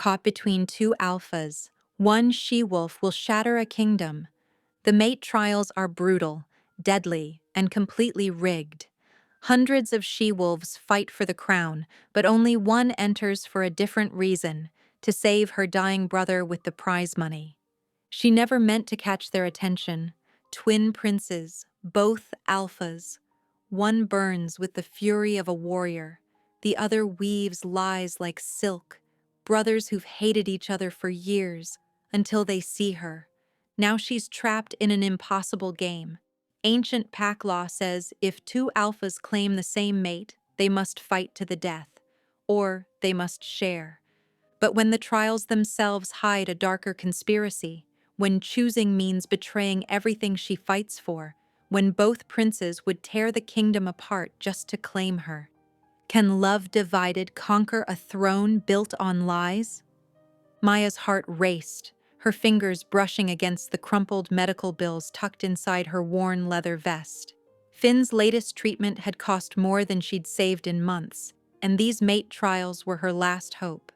caught between two alphas. One she-wolf will shatter a kingdom. The mate trials are brutal, deadly, and completely rigged. Hundreds of she-wolves fight for the crown, but only one enters for a different reason, to save her dying brother with the prize money. She never meant to catch their attention. Twin princes, both alphas. One burns with the fury of a warrior. The other weaves lies like silk. Brothers who've hated each other for years, until they see her. Now she's trapped in an impossible game. Ancient pack law says if two alphas claim the same mate, they must fight to the death, or they must share. But when the trials themselves hide a darker conspiracy, when choosing means betraying everything she fights for, when both princes would tear the kingdom apart just to claim her, can love divided conquer a throne built on lies? Maya's heart raced, her fingers brushing against the crumpled medical bills tucked inside her worn leather vest. Finn's latest treatment had cost more than she'd saved in months, and these mate trials were her last hope.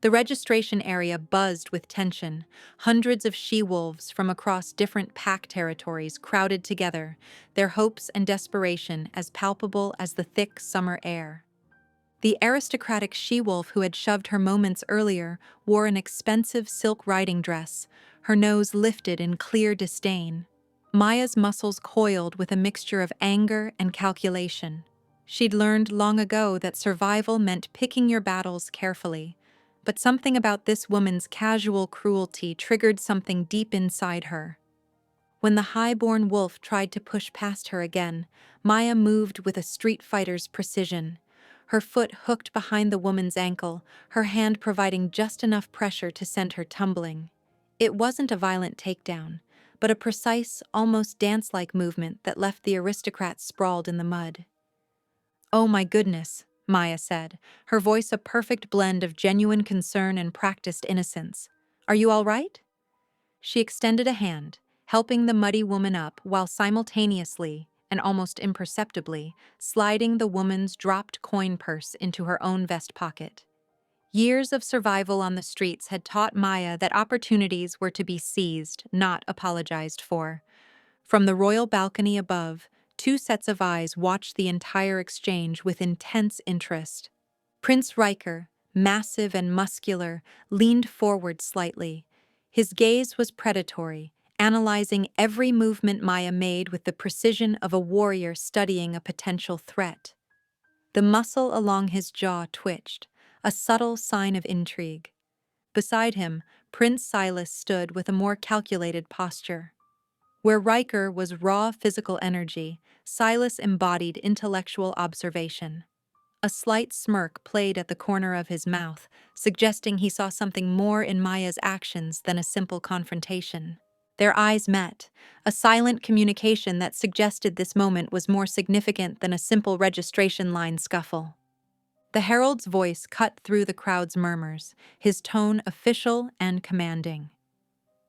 The registration area buzzed with tension. Hundreds of she-wolves from across different pack territories crowded together, their hopes and desperation as palpable as the thick summer air. The aristocratic she-wolf who had shoved her moments earlier wore an expensive silk riding dress, her nose lifted in clear disdain. Maya's muscles coiled with a mixture of anger and calculation. She'd learned long ago that survival meant picking your battles carefully, but something about this woman's casual cruelty triggered something deep inside her. When the high-born wolf tried to push past her again, Maya moved with a street fighter's precision. Her foot hooked behind the woman's ankle, her hand providing just enough pressure to send her tumbling. It wasn't a violent takedown, but a precise, almost dance-like movement that left the aristocrat sprawled in the mud. "Oh my goodness," Maya said, her voice a perfect blend of genuine concern and practiced innocence. "Are you all right?" She extended a hand, helping the muddy woman up while simultaneously, and almost imperceptibly, sliding the woman's dropped coin purse into her own vest pocket. Years of survival on the streets had taught Maya that opportunities were to be seized, not apologized for. From the royal balcony above, two sets of eyes watched the entire exchange with intense interest. Prince Riker, massive and muscular, leaned forward slightly. His gaze was predatory, analyzing every movement Maya made with the precision of a warrior studying a potential threat. The muscle along his jaw twitched, a subtle sign of intrigue. Beside him, Prince Silas stood with a more calculated posture. Where Riker was raw physical energy, Silas embodied intellectual observation. A slight smirk played at the corner of his mouth, suggesting he saw something more in Maya's actions than a simple confrontation. Their eyes met, a silent communication that suggested this moment was more significant than a simple registration line scuffle. The herald's voice cut through the crowd's murmurs, his tone official and commanding.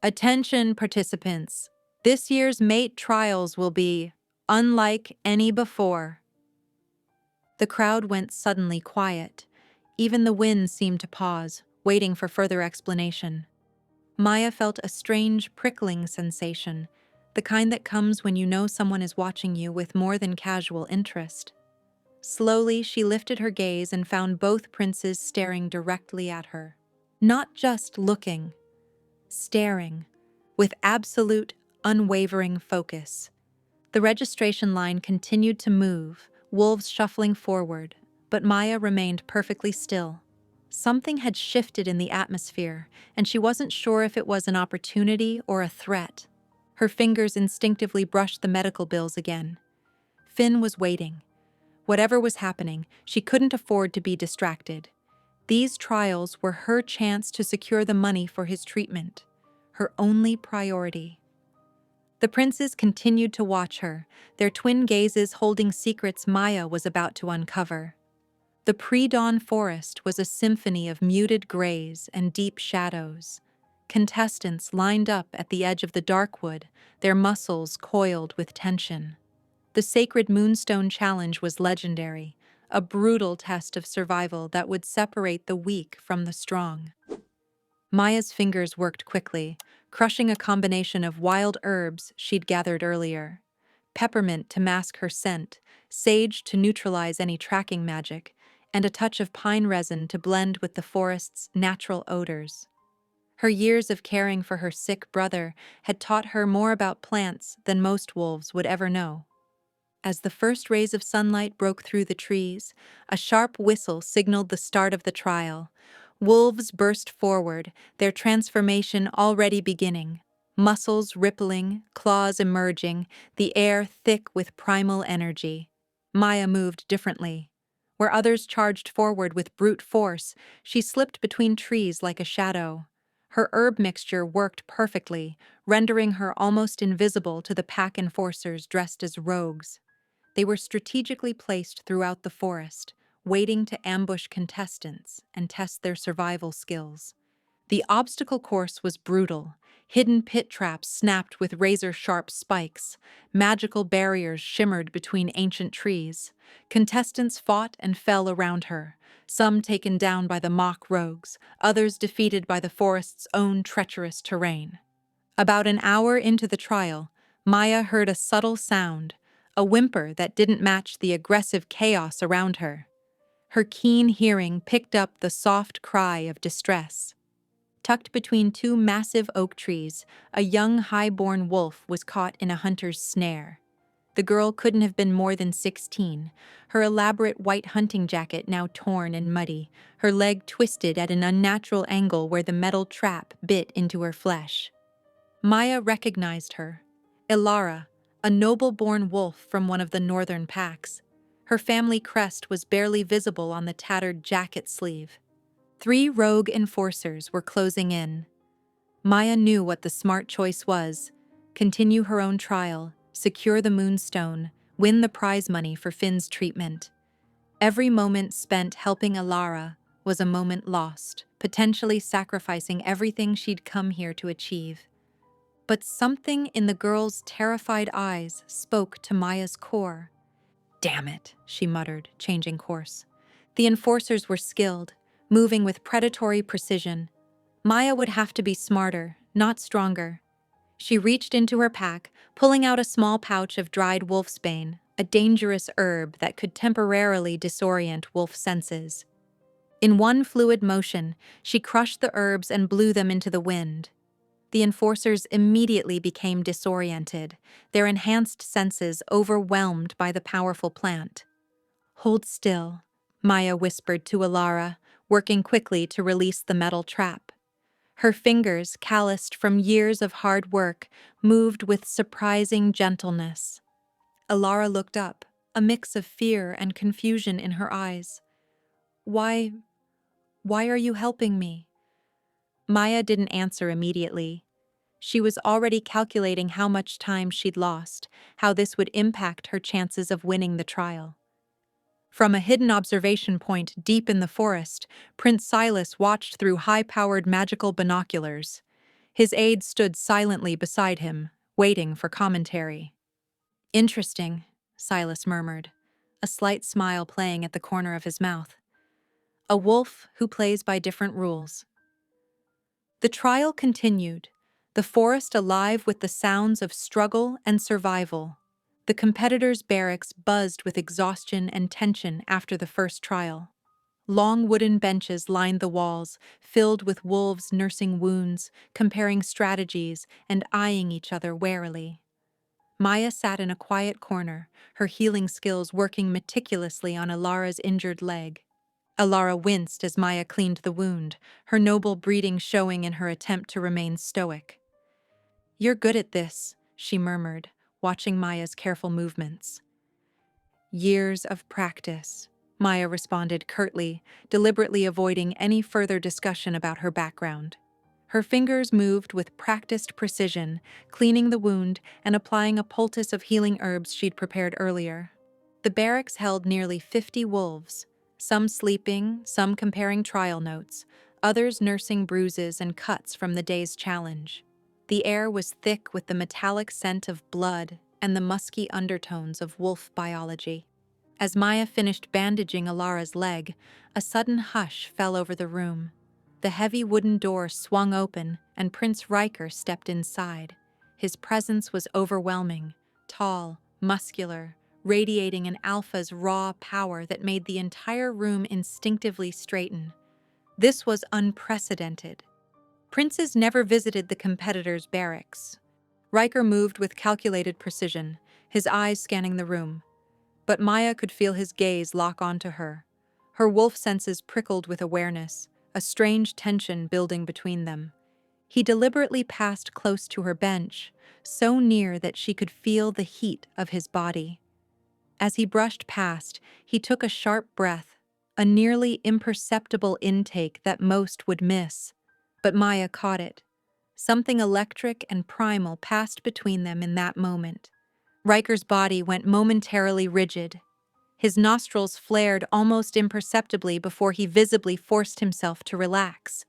"Attention, participants. This year's mate trials will be unlike any before." The crowd went suddenly quiet. Even the wind seemed to pause, waiting for further explanation. Maya felt a strange, prickling sensation, the kind that comes when you know someone is watching you with more than casual interest. Slowly, she lifted her gaze and found both princes staring directly at her. Not just looking, staring, with absolute, unwavering focus. The registration line continued to move, wolves shuffling forward, but Maya remained perfectly still. Something had shifted in the atmosphere, and she wasn't sure if it was an opportunity or a threat. Her fingers instinctively brushed the medical bills again. Finn was waiting. Whatever was happening, she couldn't afford to be distracted. These trials were her chance to secure the money for his treatment, her only priority. The princes continued to watch her, their twin gazes holding secrets Maya was about to uncover. The pre-dawn forest was a symphony of muted grays and deep shadows. Contestants lined up at the edge of the dark wood, their muscles coiled with tension. The sacred Moonstone Challenge was legendary, a brutal test of survival that would separate the weak from the strong. Maya's fingers worked quickly, crushing a combination of wild herbs she'd gathered earlier. Peppermint to mask her scent, sage to neutralize any tracking magic, and a touch of pine resin to blend with the forest's natural odors. Her years of caring for her sick brother had taught her more about plants than most wolves would ever know. As the first rays of sunlight broke through the trees, a sharp whistle signaled the start of the trial. Wolves burst forward, their transformation already beginning. Muscles rippling, claws emerging, the air thick with primal energy. Maya moved differently. Where others charged forward with brute force, she slipped between trees like a shadow. Her herb mixture worked perfectly, rendering her almost invisible to the pack enforcers dressed as rogues. They were strategically placed throughout the forest, waiting to ambush contestants and test their survival skills. The obstacle course was brutal. Hidden pit traps snapped with razor-sharp spikes. Magical barriers shimmered between ancient trees. Contestants fought and fell around her, some taken down by the mock rogues, others defeated by the forest's own treacherous terrain. About an hour into the trial, Maya heard a subtle sound, a whimper that didn't match the aggressive chaos around her. Her keen hearing picked up the soft cry of distress. Tucked between two massive oak trees, a young high-born wolf was caught in a hunter's snare. The girl couldn't have been more than 16, her elaborate white hunting jacket now torn and muddy, her leg twisted at an unnatural angle where the metal trap bit into her flesh. Maya recognized her. Ilara, a noble-born wolf from one of the northern packs. Her family crest was barely visible on the tattered jacket sleeve. 3 rogue enforcers were closing in. Maya knew what the smart choice was: continue her own trial, secure the moonstone, win the prize money for Finn's treatment. Every moment spent helping Ilara was a moment lost, potentially sacrificing everything she'd come here to achieve. But something in the girl's terrified eyes spoke to Maya's core. "Damn it," she muttered, changing course. The enforcers were skilled, moving with predatory precision. Maya would have to be smarter, not stronger. She reached into her pack, pulling out a small pouch of dried wolfsbane, a dangerous herb that could temporarily disorient wolf senses. In one fluid motion, she crushed the herbs and blew them into the wind. The enforcers immediately became disoriented, their enhanced senses overwhelmed by the powerful plant. "Hold still," Maya whispered to Ilara, working quickly to release the metal trap. Her fingers, calloused from years of hard work, moved with surprising gentleness. Ilara looked up, a mix of fear and confusion in her eyes. Why are you helping me?" Maya didn't answer immediately. She was already calculating how much time she'd lost, how this would impact her chances of winning the trial. From a hidden observation point deep in the forest, Prince Silas watched through high-powered magical binoculars. His aide stood silently beside him, waiting for commentary. "Interesting," Silas murmured, a slight smile playing at the corner of his mouth. "A wolf who plays by different rules." The trial continued, the forest alive with the sounds of struggle and survival. The competitors' barracks buzzed with exhaustion and tension after the first trial. Long wooden benches lined the walls, filled with wolves nursing wounds, comparing strategies, and eyeing each other warily. Maya sat in a quiet corner, her healing skills working meticulously on Ilara's injured leg. Ilara winced as Maya cleaned the wound, her noble breeding showing in her attempt to remain stoic. "You're good at this," she murmured, watching Maya's careful movements. "Years of practice," Maya responded curtly, deliberately avoiding any further discussion about her background. Her fingers moved with practiced precision, cleaning the wound and applying a poultice of healing herbs she'd prepared earlier. The barracks held nearly 50 wolves, some sleeping, some comparing trial notes, others nursing bruises and cuts from the day's challenge. The air was thick with the metallic scent of blood and the musky undertones of wolf biology. As Maya finished bandaging Alara's leg, a sudden hush fell over the room. The heavy wooden door swung open, and Prince Riker stepped inside. His presence was overwhelming, tall, muscular, radiating an alpha's raw power that made the entire room instinctively straighten. This was unprecedented. Princes never visited the competitor's barracks. Riker moved with calculated precision, his eyes scanning the room. But Maya could feel his gaze lock onto her. Her wolf senses prickled with awareness, a strange tension building between them. He deliberately passed close to her bench, so near that she could feel the heat of his body. As he brushed past, he took a sharp breath, a nearly imperceptible intake that most would miss. But Maya caught it. Something electric and primal passed between them in that moment. Riker's body went momentarily rigid. His nostrils flared almost imperceptibly before he visibly forced himself to relax.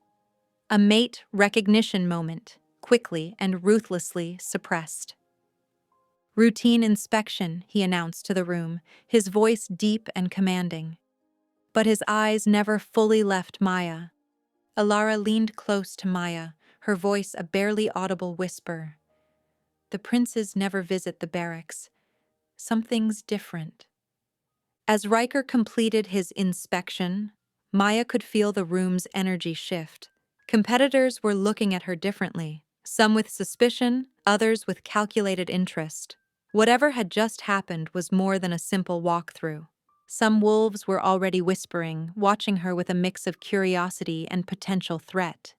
A mate recognition moment, quickly and ruthlessly suppressed. "Routine inspection," he announced to the room, his voice deep and commanding. But his eyes never fully left Maya. Alara leaned close to Maya, her voice a barely audible whisper. "The princes never visit the barracks. Something's different." As Riker completed his inspection, Maya could feel the room's energy shift. Competitors were looking at her differently, some with suspicion, others with calculated interest. Whatever had just happened was more than a simple walkthrough. Some wolves were already whispering, watching her with a mix of curiosity and potential threat.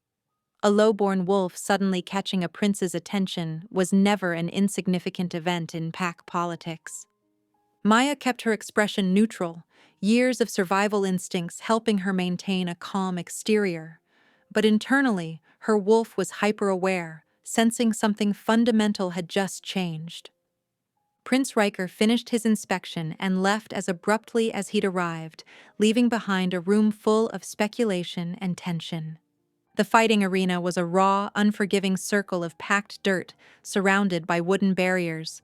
A low-born wolf suddenly catching a prince's attention was never an insignificant event in pack politics. Maya kept her expression neutral, years of survival instincts helping her maintain a calm exterior. But internally, her wolf was hyper-aware, sensing something fundamental had just changed. Prince Riker finished his inspection and left as abruptly as he'd arrived, leaving behind a room full of speculation and tension. The fighting arena was a raw, unforgiving circle of packed dirt surrounded by wooden barriers.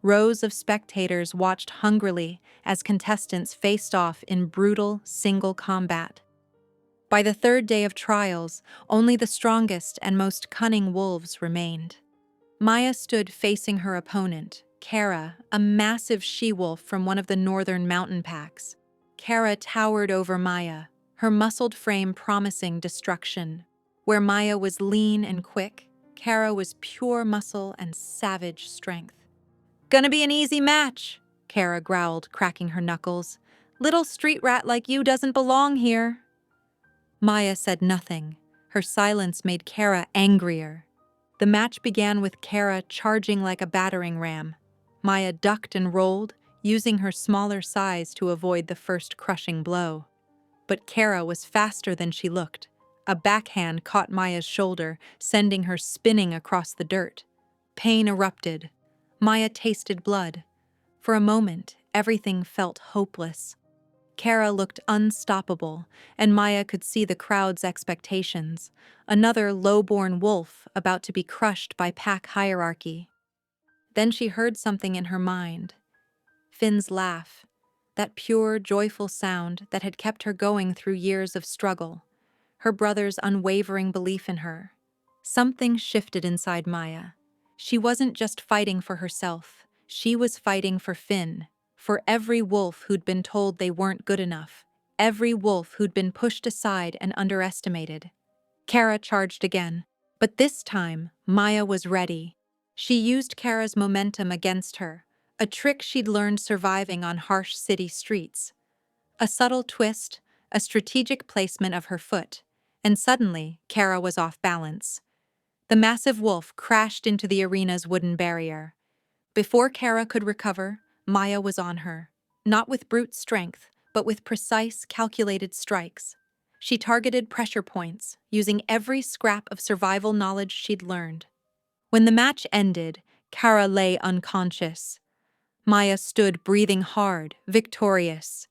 Rows of spectators watched hungrily as contestants faced off in brutal, single combat. By the third day of trials, only the strongest and most cunning wolves remained. Maya stood facing her opponent, Kara, a massive she-wolf from one of the northern mountain packs. Kara towered over Maya, her muscled frame promising destruction. Where Maya was lean and quick, Kara was pure muscle and savage strength. "Gonna be an easy match," Kara growled, cracking her knuckles. "Little street rat like you doesn't belong here." Maya said nothing. Her silence made Kara angrier. The match began with Kara charging like a battering ram. Maya ducked and rolled, using her smaller size to avoid the first crushing blow. But Kara was faster than she looked. A backhand caught Maya's shoulder, sending her spinning across the dirt. Pain erupted. Maya tasted blood. For a moment, everything felt hopeless. Kara looked unstoppable, and Maya could see the crowd's expectations. Another low-born wolf about to be crushed by pack hierarchy. Then she heard something in her mind. Finn's laugh. That pure, joyful sound that had kept her going through years of struggle. Her brother's unwavering belief in her. Something shifted inside Maya. She wasn't just fighting for herself. She was fighting for Finn. For every wolf who'd been told they weren't good enough. Every wolf who'd been pushed aside and underestimated. Kara charged again. But this time, Maya was ready. She used Kara's momentum against her, a trick she'd learned surviving on harsh city streets. A subtle twist, a strategic placement of her foot, and suddenly, Kara was off balance. The massive wolf crashed into the arena's wooden barrier. Before Kara could recover, Maya was on her, not with brute strength, but with precise, calculated strikes. She targeted pressure points, using every scrap of survival knowledge she'd learned. When the match ended, Kara lay unconscious. Maya stood breathing hard, victorious.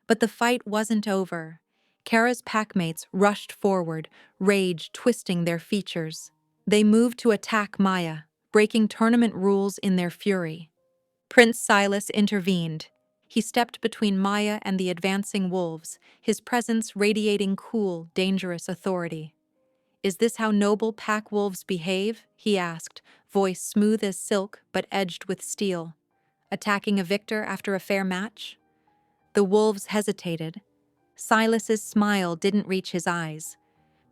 But the fight wasn't over. Kara's packmates rushed forward, rage twisting their features. They moved to attack Maya, breaking tournament rules in their fury. Prince Silas intervened. He stepped between Maya and the advancing wolves, his presence radiating cool, dangerous authority. "Is this how noble pack wolves behave?" he asked, voice smooth as silk but edged with steel. "Attacking a victor after a fair match?" The wolves hesitated. Silas's smile didn't reach his eyes.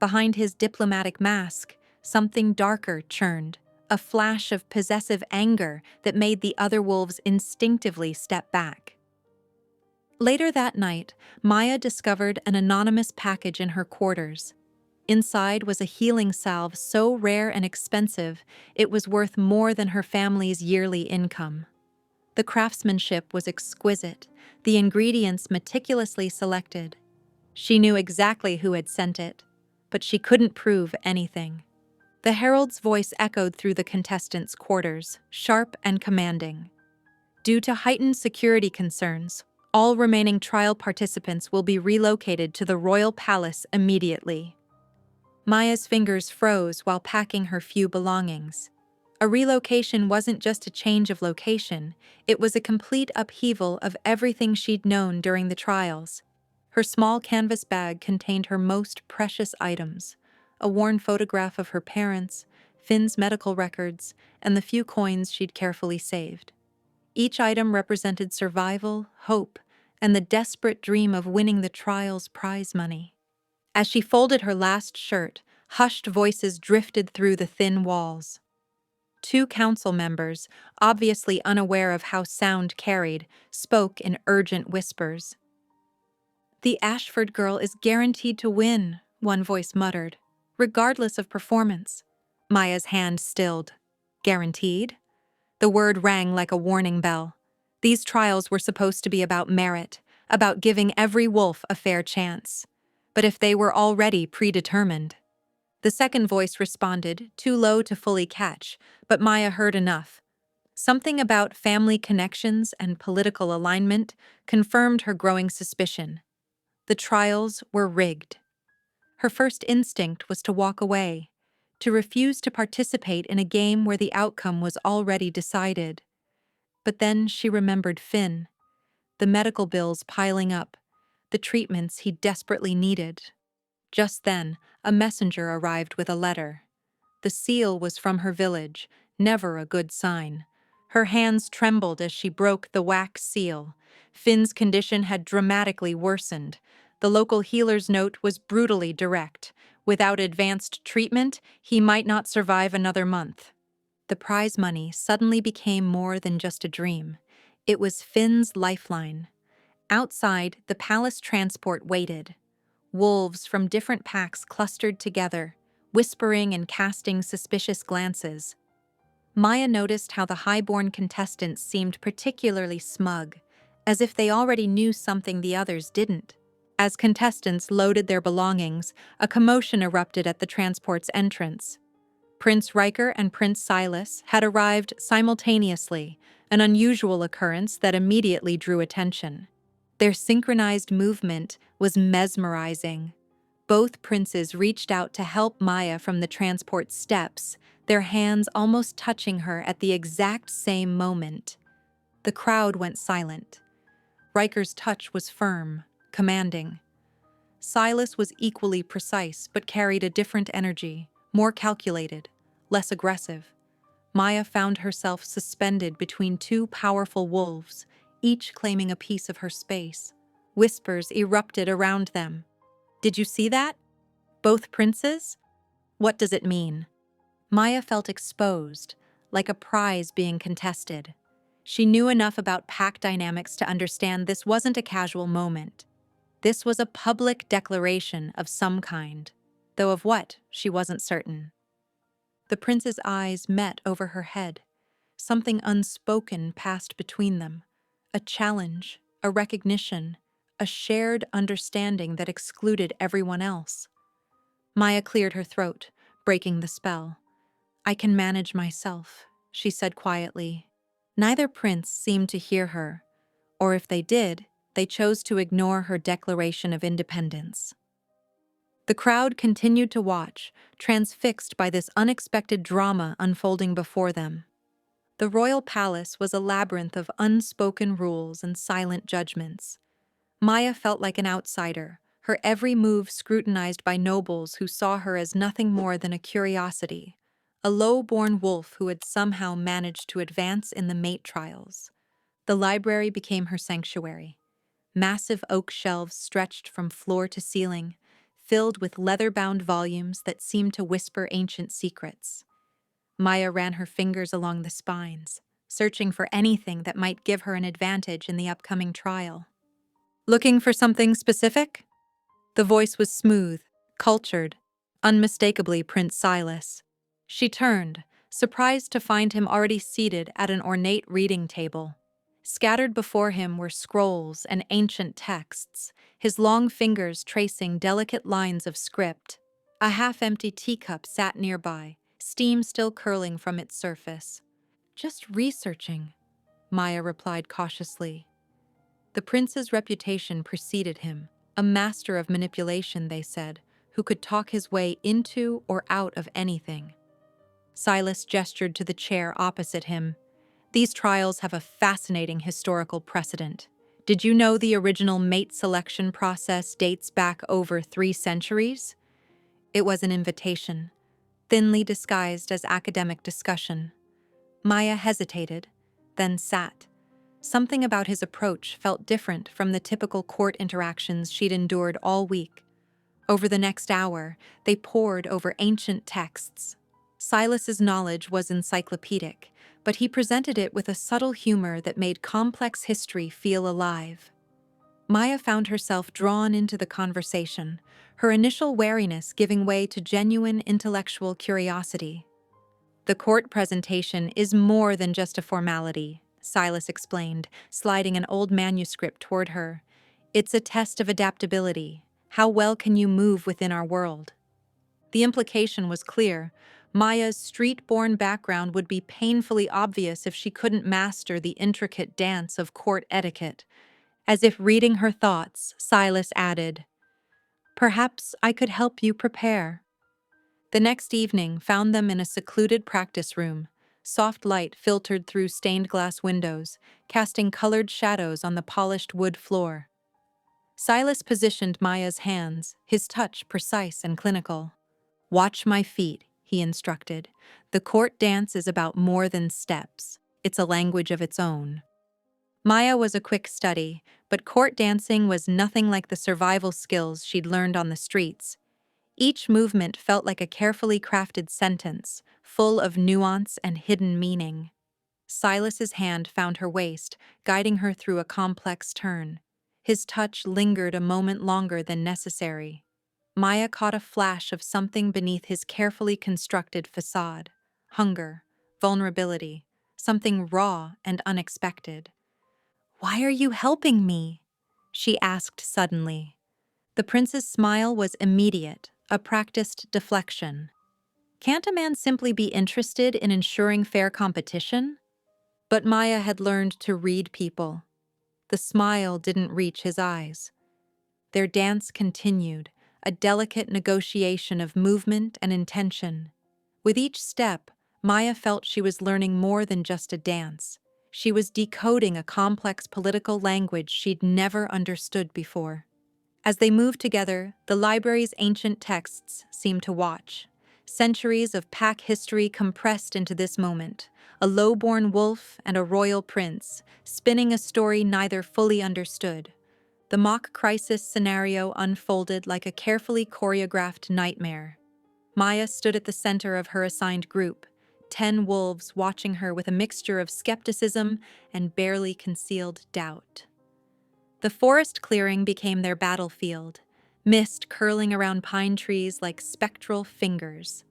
Behind his diplomatic mask, something darker churned, a flash of possessive anger that made the other wolves instinctively step back. Later that night, Maya discovered an anonymous package in her quarters. Inside was a healing salve so rare and expensive it was worth more than her family's yearly income. The craftsmanship was exquisite, the ingredients meticulously selected. She knew exactly who had sent it, but she couldn't prove anything. The herald's voice echoed through the contestants' quarters, sharp and commanding. "Due to heightened security concerns, all remaining trial participants will be relocated to the royal palace immediately." Maya's fingers froze while packing her few belongings. A relocation wasn't just a change of location, it was a complete upheaval of everything she'd known during the trials. Her small canvas bag contained her most precious items: a worn photograph of her parents, Finn's medical records, and the few coins she'd carefully saved. Each item represented survival, hope, and the desperate dream of winning the trial's prize money. As she folded her last shirt, hushed voices drifted through the thin walls. Two council members, obviously unaware of how sound carried, spoke in urgent whispers. "The Ashford girl is guaranteed to win," one voice muttered, "regardless of performance." Maya's hand stilled. Guaranteed? The word rang like a warning bell. These trials were supposed to be about merit, about giving every wolf a fair chance. But if they were already predetermined? The second voice responded, too low to fully catch, but Maya heard enough. Something about family connections and political alignment confirmed her growing suspicion. The trials were rigged. Her first instinct was to walk away, to refuse to participate in a game where the outcome was already decided. But then she remembered Finn, the medical bills piling up, the treatments he desperately needed. Just then, a messenger arrived with a letter. The seal was from her village, never a good sign. Her hands trembled as she broke the wax seal. Finn's condition had dramatically worsened. The local healer's note was brutally direct. Without advanced treatment, he might not survive another month. The prize money suddenly became more than just a dream. It was Finn's lifeline. Outside, the palace transport waited. Wolves from different packs clustered together, whispering and casting suspicious glances. Maya noticed how the high-born contestants seemed particularly smug, as if they already knew something the others didn't. As contestants loaded their belongings, a commotion erupted at the transport's entrance. Prince Riker and Prince Silas had arrived simultaneously, an unusual occurrence that immediately drew attention. Their synchronized movement was mesmerizing. Both princes reached out to help Maya from the transport steps, their hands almost touching her at the exact same moment. The crowd went silent. Riker's touch was firm, commanding. Silas was equally precise but carried a different energy, more calculated, less aggressive. Maya found herself suspended between two powerful wolves, each claiming a piece of her space. Whispers erupted around them. "Did you see that? Both princes? What does it mean?" Maya felt exposed, like a prize being contested. She knew enough about pack dynamics to understand this wasn't a casual moment. This was a public declaration of some kind, though of what, she wasn't certain. The prince's eyes met over her head. Something unspoken passed between them. A challenge, a recognition, a shared understanding that excluded everyone else. Maya cleared her throat, breaking the spell. "I can manage myself," she said quietly. Neither prince seemed to hear her, or if they did, they chose to ignore her declaration of independence. The crowd continued to watch, transfixed by this unexpected drama unfolding before them. The royal palace was a labyrinth of unspoken rules and silent judgments. Maya felt like an outsider, her every move scrutinized by nobles who saw her as nothing more than a curiosity, a low-born wolf who had somehow managed to advance in the mate trials. The library became her sanctuary. Massive oak shelves stretched from floor to ceiling, filled with leather-bound volumes that seemed to whisper ancient secrets. Maya ran her fingers along the spines, searching for anything that might give her an advantage in the upcoming trial. Looking for something specific? The voice was smooth, cultured, unmistakably Prince Silas. She turned, surprised to find him already seated at an ornate reading table. Scattered before him were scrolls and ancient texts, his long fingers tracing delicate lines of script. A half-empty teacup sat nearby, steam still curling from its surface. "Just researching," Maya replied cautiously. The prince's reputation preceded him, a master of manipulation, they said, who could talk his way into or out of anything. Silas gestured to the chair opposite him. "These trials have a fascinating historical precedent. Did you know the original mate selection process dates back over 3 centuries? It was an invitation, thinly disguised as academic discussion. Maya hesitated, then sat. Something about his approach felt different from the typical court interactions she'd endured all week. Over the next hour, they pored over ancient texts. Silas's knowledge was encyclopedic, but he presented it with a subtle humor that made complex history feel alive. Maya found herself drawn into the conversation, her initial wariness giving way to genuine intellectual curiosity. "The court presentation is more than just a formality," Silas explained, sliding an old manuscript toward her. "It's a test of adaptability. How well can you move within our world?" The implication was clear. Maya's street-born background would be painfully obvious if she couldn't master the intricate dance of court etiquette. As if reading her thoughts, Silas added, "Perhaps I could help you prepare." The next evening found them in a secluded practice room. Soft light filtered through stained glass windows, casting colored shadows on the polished wood floor. Silas positioned Maya's hands, his touch precise and clinical. "Watch my feet," he instructed. "The court dance is about more than steps. It's a language of its own." Maya was a quick study, but court dancing was nothing like the survival skills she'd learned on the streets. Each movement felt like a carefully crafted sentence, full of nuance and hidden meaning. Silas's hand found her waist, guiding her through a complex turn. His touch lingered a moment longer than necessary. Maya caught a flash of something beneath his carefully constructed facade. Hunger, vulnerability, something raw and unexpected. "Why are you helping me?" she asked suddenly. The prince's smile was immediate, a practiced deflection. "Can't a man simply be interested in ensuring fair competition?" But Maya had learned to read people. The smile didn't reach his eyes. Their dance continued, a delicate negotiation of movement and intention. With each step, Maya felt she was learning more than just a dance. She was decoding a complex political language she'd never understood before. As they moved together, the library's ancient texts seemed to watch. Centuries of pack history compressed into this moment, a low-born wolf and a royal prince, spinning a story neither fully understood. The mock crisis scenario unfolded like a carefully choreographed nightmare. Maya stood at the center of her assigned group, 10 wolves watching her with a mixture of skepticism and barely concealed doubt. The forest clearing became their battlefield, mist curling around pine trees like spectral fingers.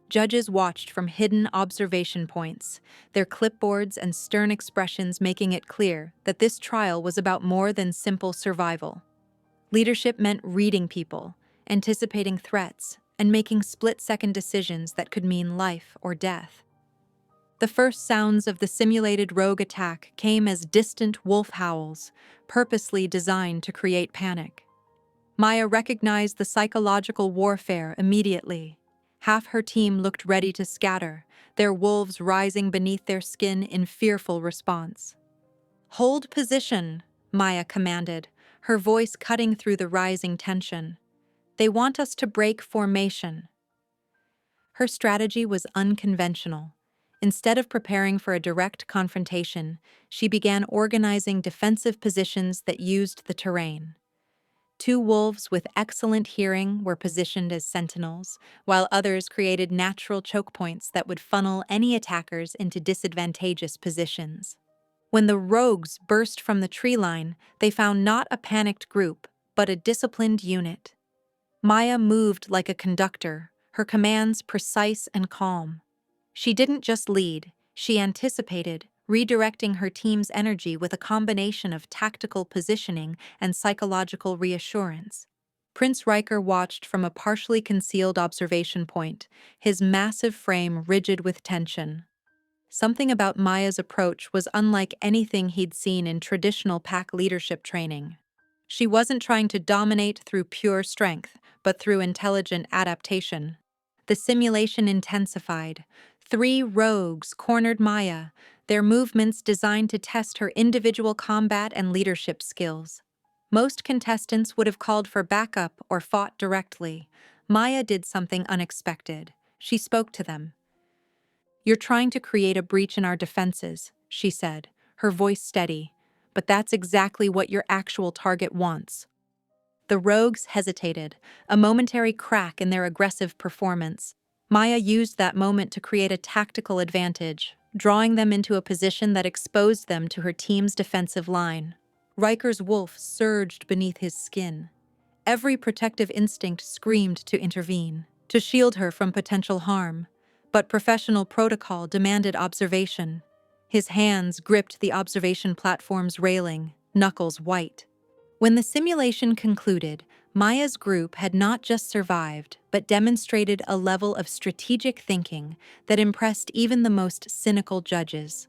Judges watched from hidden observation points, their clipboards and stern expressions making it clear that this trial was about more than simple survival. Leadership meant reading people, anticipating threats, and making split-second decisions that could mean life or death. The first sounds of the simulated rogue attack came as distant wolf howls, purposely designed to create panic. Maya recognized the psychological warfare immediately. Half her team looked ready to scatter, their wolves rising beneath their skin in fearful response. "Hold position," Maya commanded, her voice cutting through the rising tension. "They want us to break formation." Her strategy was unconventional. Instead of preparing for a direct confrontation, she began organizing defensive positions that used the terrain. Two wolves with excellent hearing were positioned as sentinels, while others created natural choke points that would funnel any attackers into disadvantageous positions. When the rogues burst from the tree line, they found not a panicked group, but a disciplined unit. Maya moved like a conductor, her commands precise and calm. She didn't just lead, she anticipated, redirecting her team's energy with a combination of tactical positioning and psychological reassurance. Prince Riker watched from a partially concealed observation point, his massive frame rigid with tension. Something about Maya's approach was unlike anything he'd seen in traditional pack leadership training. She wasn't trying to dominate through pure strength, but through intelligent adaptation. The simulation intensified. 3 rogues cornered Maya, their movements designed to test her individual combat and leadership skills. Most contestants would have called for backup or fought directly. Maya did something unexpected. She spoke to them. "You're trying to create a breach in our defenses," she said, her voice steady. "But that's exactly what your actual target wants." The rogues hesitated, a momentary crack in their aggressive performance. Maya used that moment to create a tactical advantage, drawing them into a position that exposed them to her team's defensive line. Riker's wolf surged beneath his skin. Every protective instinct screamed to intervene, to shield her from potential harm. But professional protocol demanded observation. His hands gripped the observation platform's railing, knuckles white. When the simulation concluded, Maya's group had not just survived, but demonstrated a level of strategic thinking that impressed even the most cynical judges.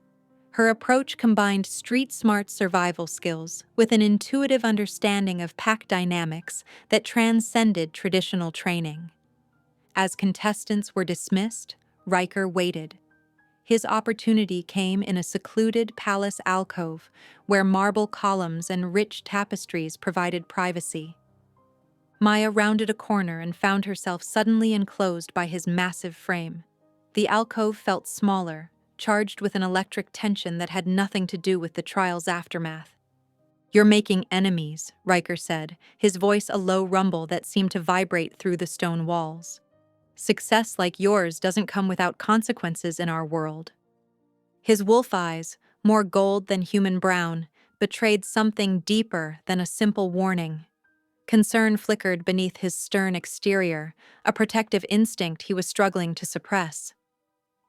Her approach combined street-smart survival skills with an intuitive understanding of pack dynamics that transcended traditional training. As contestants were dismissed, Riker waited. His opportunity came in a secluded palace alcove where marble columns and rich tapestries provided privacy. Maya rounded a corner and found herself suddenly enclosed by his massive frame. The alcove felt smaller, charged with an electric tension that had nothing to do with the trial's aftermath. "You're making enemies," Riker said, his voice a low rumble that seemed to vibrate through the stone walls. "Success like yours doesn't come without consequences in our world." His wolf eyes, more gold than human brown, betrayed something deeper than a simple warning. Concern flickered beneath his stern exterior, a protective instinct he was struggling to suppress.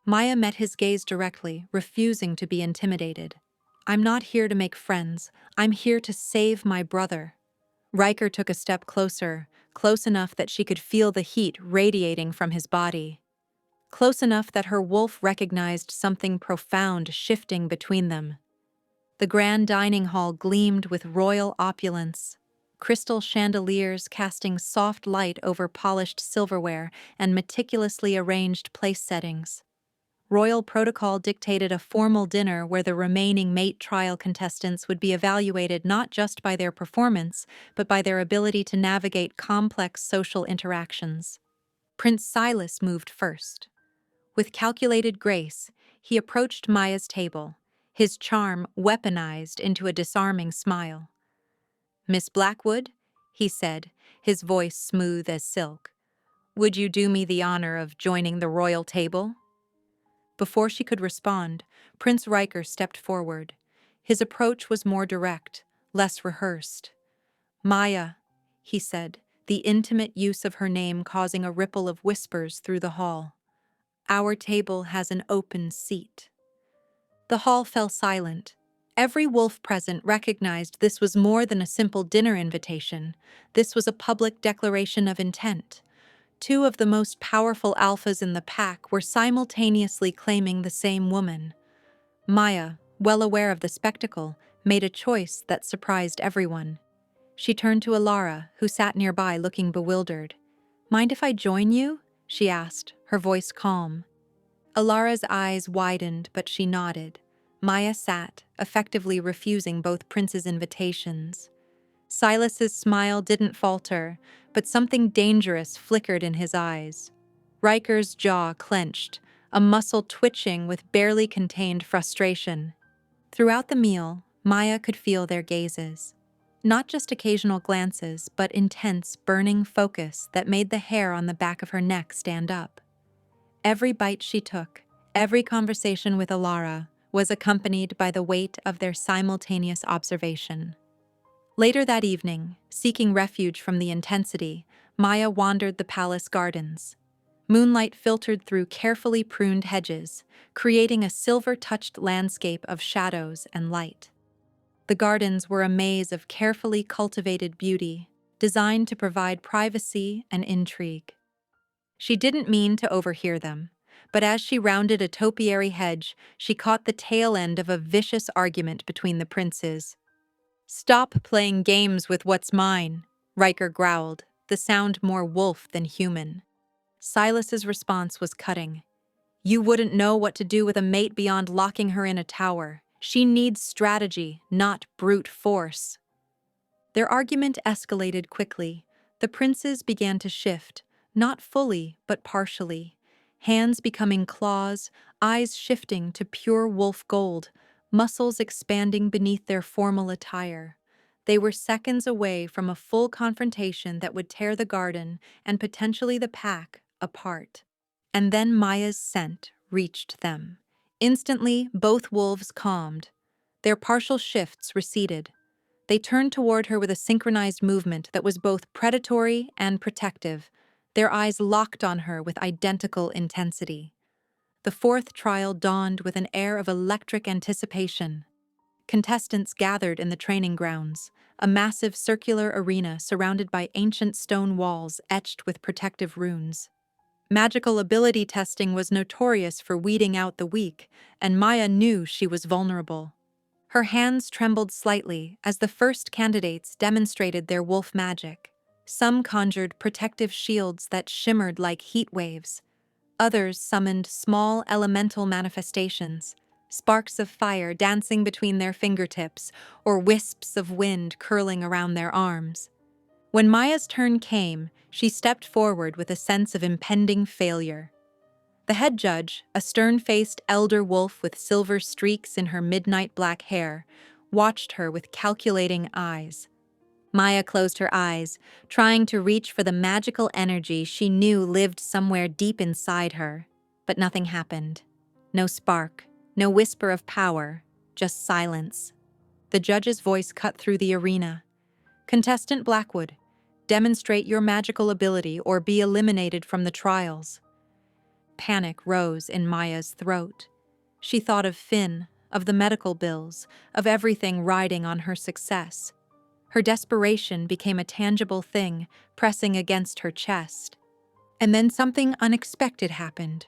Maya met his gaze directly, refusing to be intimidated. "I'm not here to make friends. I'm here to save my brother." Riker took a step closer, close enough that she could feel the heat radiating from his body. Close enough that her wolf recognized something profound shifting between them. The grand dining hall gleamed with royal opulence, crystal chandeliers casting soft light over polished silverware and meticulously arranged place settings. Royal protocol dictated a formal dinner where the remaining mate trial contestants would be evaluated not just by their performance, but by their ability to navigate complex social interactions. Prince Silas moved first. With calculated grace, he approached Maya's table, his charm weaponized into a disarming smile. "Miss Blackwood," he said, his voice smooth as silk, "would you do me the honor of joining the royal table?" Before she could respond, Prince Riker stepped forward. His approach was more direct, less rehearsed. "Maya," he said, the intimate use of her name causing a ripple of whispers through the hall. "Our table has an open seat." The hall fell silent. Every wolf present recognized this was more than a simple dinner invitation. This was a public declaration of intent. 2 of the most powerful alphas in the pack were simultaneously claiming the same woman. Maya, well aware of the spectacle, made a choice that surprised everyone. She turned to Alara, who sat nearby looking bewildered. "Mind if I join you?" she asked, her voice calm. Alara's eyes widened, but she nodded. Maya sat, effectively refusing both princes' invitations. Silas's smile didn't falter, but something dangerous flickered in his eyes. Riker's jaw clenched, a muscle twitching with barely contained frustration. Throughout the meal, Maya could feel their gazes. Not just occasional glances, but intense, burning focus that made the hair on the back of her neck stand up. Every bite she took, every conversation with Alara, was accompanied by the weight of their simultaneous observation. Later that evening, seeking refuge from the intensity, Maya wandered the palace gardens. Moonlight filtered through carefully pruned hedges, creating a silver-touched landscape of shadows and light. The gardens were a maze of carefully cultivated beauty, designed to provide privacy and intrigue. She didn't mean to overhear them, but as she rounded a topiary hedge, she caught the tail end of a vicious argument between the princes. "Stop playing games with what's mine," Riker growled, the sound more wolf than human. Silas's response was cutting. "You wouldn't know what to do with a mate beyond locking her in a tower. She needs strategy, not brute force." Their argument escalated quickly. The princes began to shift, not fully, but partially. Hands becoming claws, eyes shifting to pure wolf gold, muscles expanding beneath their formal attire. They were seconds away from a full confrontation that would tear the garden, and potentially the pack, apart. And then Maya's scent reached them. Instantly, both wolves calmed. Their partial shifts receded. They turned toward her with a synchronized movement that was both predatory and protective, their eyes locked on her with identical intensity. The fourth trial dawned with an air of electric anticipation. Contestants gathered in the training grounds, a massive circular arena surrounded by ancient stone walls etched with protective runes. Magical ability testing was notorious for weeding out the weak, and Maya knew she was vulnerable. Her hands trembled slightly as the first candidates demonstrated their wolf magic. Some conjured protective shields that shimmered like heat waves. Others summoned small elemental manifestations, sparks of fire dancing between their fingertips or wisps of wind curling around their arms. When Maya's turn came, she stepped forward with a sense of impending failure. The head judge, a stern-faced elder wolf with silver streaks in her midnight black hair, watched her with calculating eyes. Maya closed her eyes, trying to reach for the magical energy she knew lived somewhere deep inside her. But nothing happened. No spark, no whisper of power, just silence. The judge's voice cut through the arena. "Contestant Blackwood, demonstrate your magical ability or be eliminated from the trials." Panic rose in Maya's throat. She thought of Finn, of the medical bills, of everything riding on her success. Her desperation became a tangible thing, pressing against her chest. And then something unexpected happened.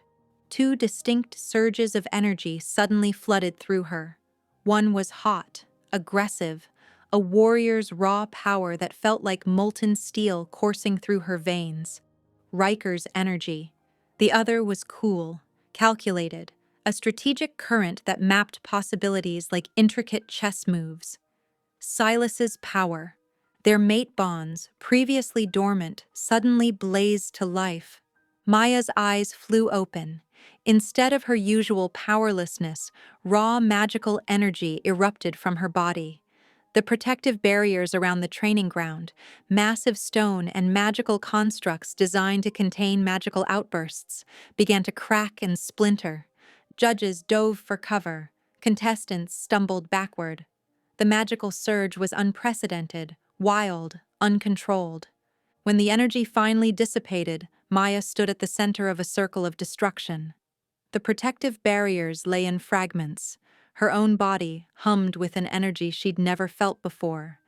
Two distinct surges of energy suddenly flooded through her. One was hot, aggressive, a warrior's raw power that felt like molten steel coursing through her veins. Riker's energy. The other was cool, calculated, a strategic current that mapped possibilities like intricate chess moves. Silas's power. Their mate bonds, previously dormant, suddenly blazed to life. Maya's eyes flew open. Instead of her usual powerlessness, raw magical energy erupted from her body. The protective barriers around the training ground, massive stone and magical constructs designed to contain magical outbursts, began to crack and splinter. Judges dove for cover. Contestants stumbled backward. The magical surge was unprecedented, wild, uncontrolled. When the energy finally dissipated, Maya stood at the center of a circle of destruction. The protective barriers lay in fragments. Her own body hummed with an energy she'd never felt before.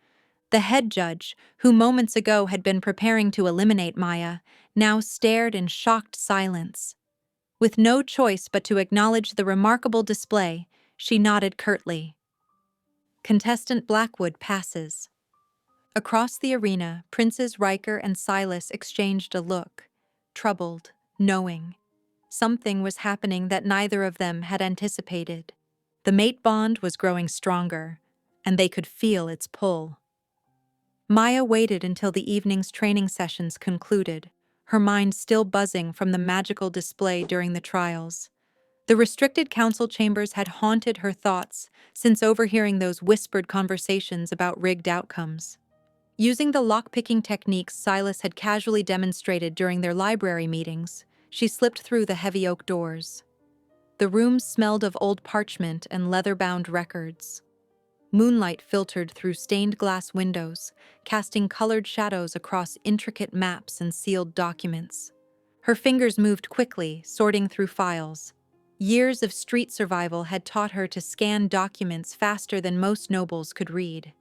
The head judge, who moments ago had been preparing to eliminate Maya, now stared in shocked silence. With no choice but to acknowledge the remarkable display, she nodded curtly. Contestant Blackwood passes. Across the arena, Princes Riker and Silas exchanged a look, troubled, knowing. Something was happening that neither of them had anticipated. The mate bond was growing stronger, and they could feel its pull. Maya waited until the evening's training sessions concluded, her mind still buzzing from the magical display during the trials. The restricted council chambers had haunted her thoughts since overhearing those whispered conversations about rigged outcomes. Using the lock-picking techniques Silas had casually demonstrated during their library meetings, she slipped through the heavy oak doors. The room smelled of old parchment and leather-bound records. Moonlight filtered through stained glass windows, casting colored shadows across intricate maps and sealed documents. Her fingers moved quickly, sorting through files. Years of street survival had taught her to scan documents faster than most nobles could read.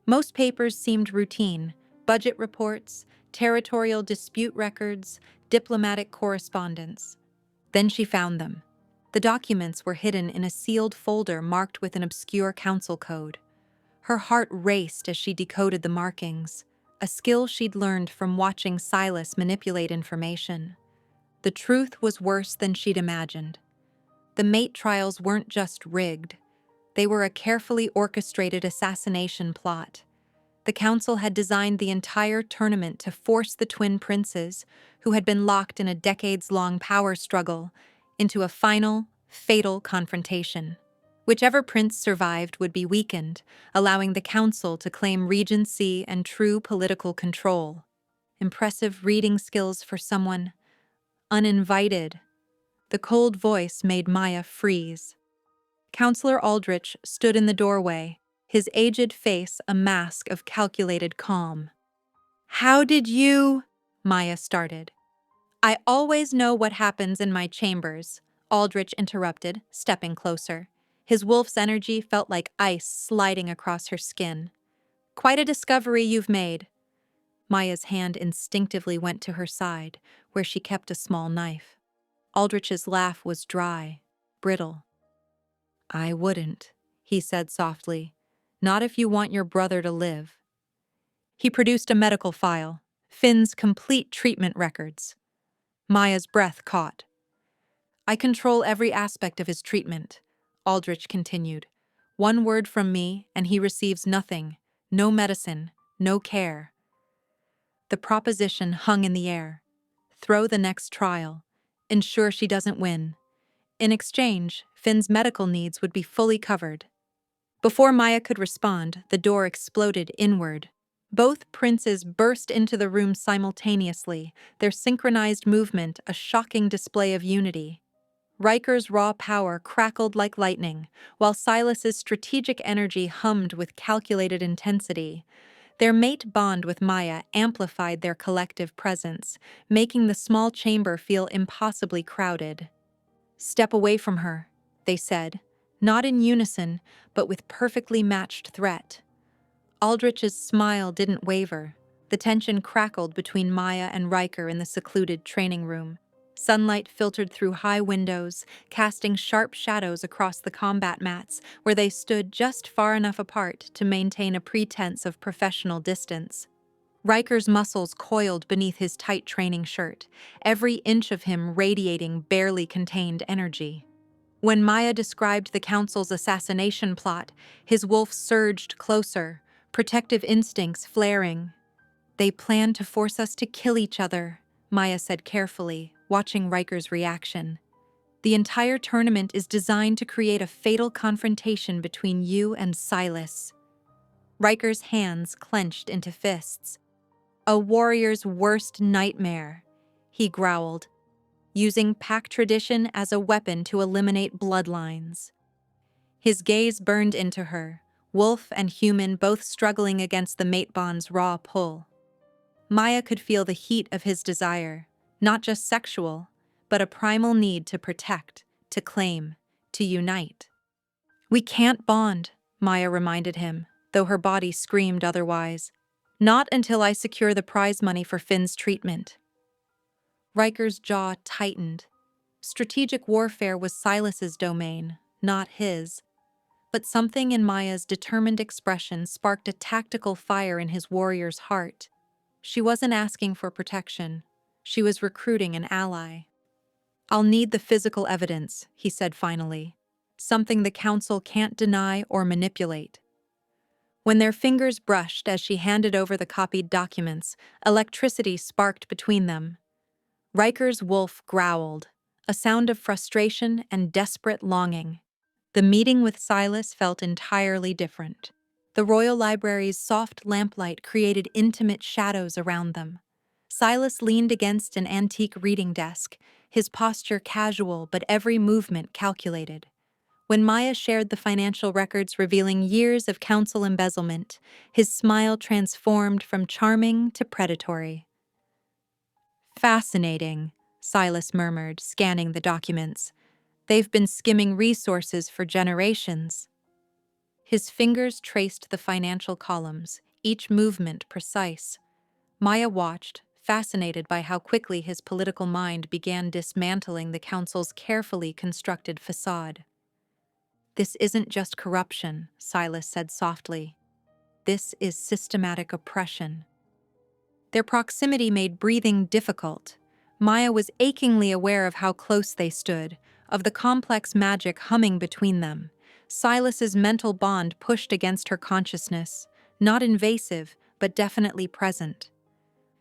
Most papers seemed routine: budget reports, territorial dispute records, diplomatic correspondence. Then she found them. The documents were hidden in a sealed folder marked with an obscure council code. Her heart raced as she decoded the markings, a skill she'd learned from watching Silas manipulate information. The truth was worse than she'd imagined. The mate trials weren't just rigged. They were a carefully orchestrated assassination plot. The council had designed the entire tournament to force the twin princes, who had been locked in a decades-long power struggle, into a final, fatal confrontation. Whichever prince survived would be weakened, allowing the council to claim regency and true political control. Impressive reading skills for someone uninvited. The cold voice made Maya freeze. Counselor Aldrich stood in the doorway, his aged face a mask of calculated calm. "How did you—" Maya started. "I always know what happens in my chambers," Aldrich interrupted, stepping closer. His wolf's energy felt like ice sliding across her skin. "Quite a discovery you've made." Maya's hand instinctively went to her side, where she kept a small knife. Aldrich's laugh was dry, brittle. "I wouldn't," he said softly. "Not if you want your brother to live." He produced a medical file, Finn's complete treatment records. Maya's breath caught. "I control every aspect of his treatment," Aldrich continued. "One word from me, and he receives nothing. No medicine, no care." The proposition hung in the air. Throw the next trial. Ensure she doesn't win. In exchange, Finn's medical needs would be fully covered. Before Maya could respond, the door exploded inward. Both princes burst into the room simultaneously, their synchronized movement a shocking display of unity. Riker's raw power crackled like lightning, while Silas's strategic energy hummed with calculated intensity. Their mate bond with Maya amplified their collective presence, making the small chamber feel impossibly crowded. "Step away from her," they said, not in unison, but with perfectly matched threat. Aldrich's smile didn't waver. The tension crackled between Maya and Riker in the secluded training room. Sunlight filtered through high windows, casting sharp shadows across the combat mats, where they stood just far enough apart to maintain a pretense of professional distance. Riker's muscles coiled beneath his tight training shirt, every inch of him radiating barely contained energy. When Maya described the council's assassination plot, his wolf surged closer, protective instincts flaring. "They plan to force us to kill each other," Maya said carefully, watching Riker's reaction. "The entire tournament is designed to create a fatal confrontation between you and Silas." Riker's hands clenched into fists. "A warrior's worst nightmare," he growled, using pack tradition as a weapon to eliminate bloodlines. His gaze burned into her, wolf and human both struggling against the mate bond's raw pull. Maya could feel the heat of his desire, not just sexual, but a primal need to protect, to claim, to unite. "We can't bond," Maya reminded him, though her body screamed otherwise. "Not until I secure the prize money for Finn's treatment." Riker's jaw tightened. Strategic warfare was Silas's domain, not his. But something in Maya's determined expression sparked a tactical fire in his warrior's heart. She wasn't asking for protection. She was recruiting an ally. I'll need the physical evidence, he said finally. Something the council can't deny or manipulate. When their fingers brushed as she handed over the copied documents, electricity sparked between them. Riker's wolf growled, a sound of frustration and desperate longing. The meeting with Silas felt entirely different. The Royal Library's soft lamplight created intimate shadows around them. Silas leaned against an antique reading desk, his posture casual but every movement calculated. When Maya shared the financial records revealing years of council embezzlement, his smile transformed from charming to predatory. Fascinating, Silas murmured, scanning the documents. They've been skimming resources for generations. His fingers traced the financial columns, each movement precise. Maya watched, fascinated by how quickly his political mind began dismantling the council's carefully constructed facade. This isn't just corruption, Silas said softly. This is systematic oppression. Their proximity made breathing difficult. Maya was achingly aware of how close they stood, of the complex magic humming between them. Silas's mental bond pushed against her consciousness, not invasive, but definitely present.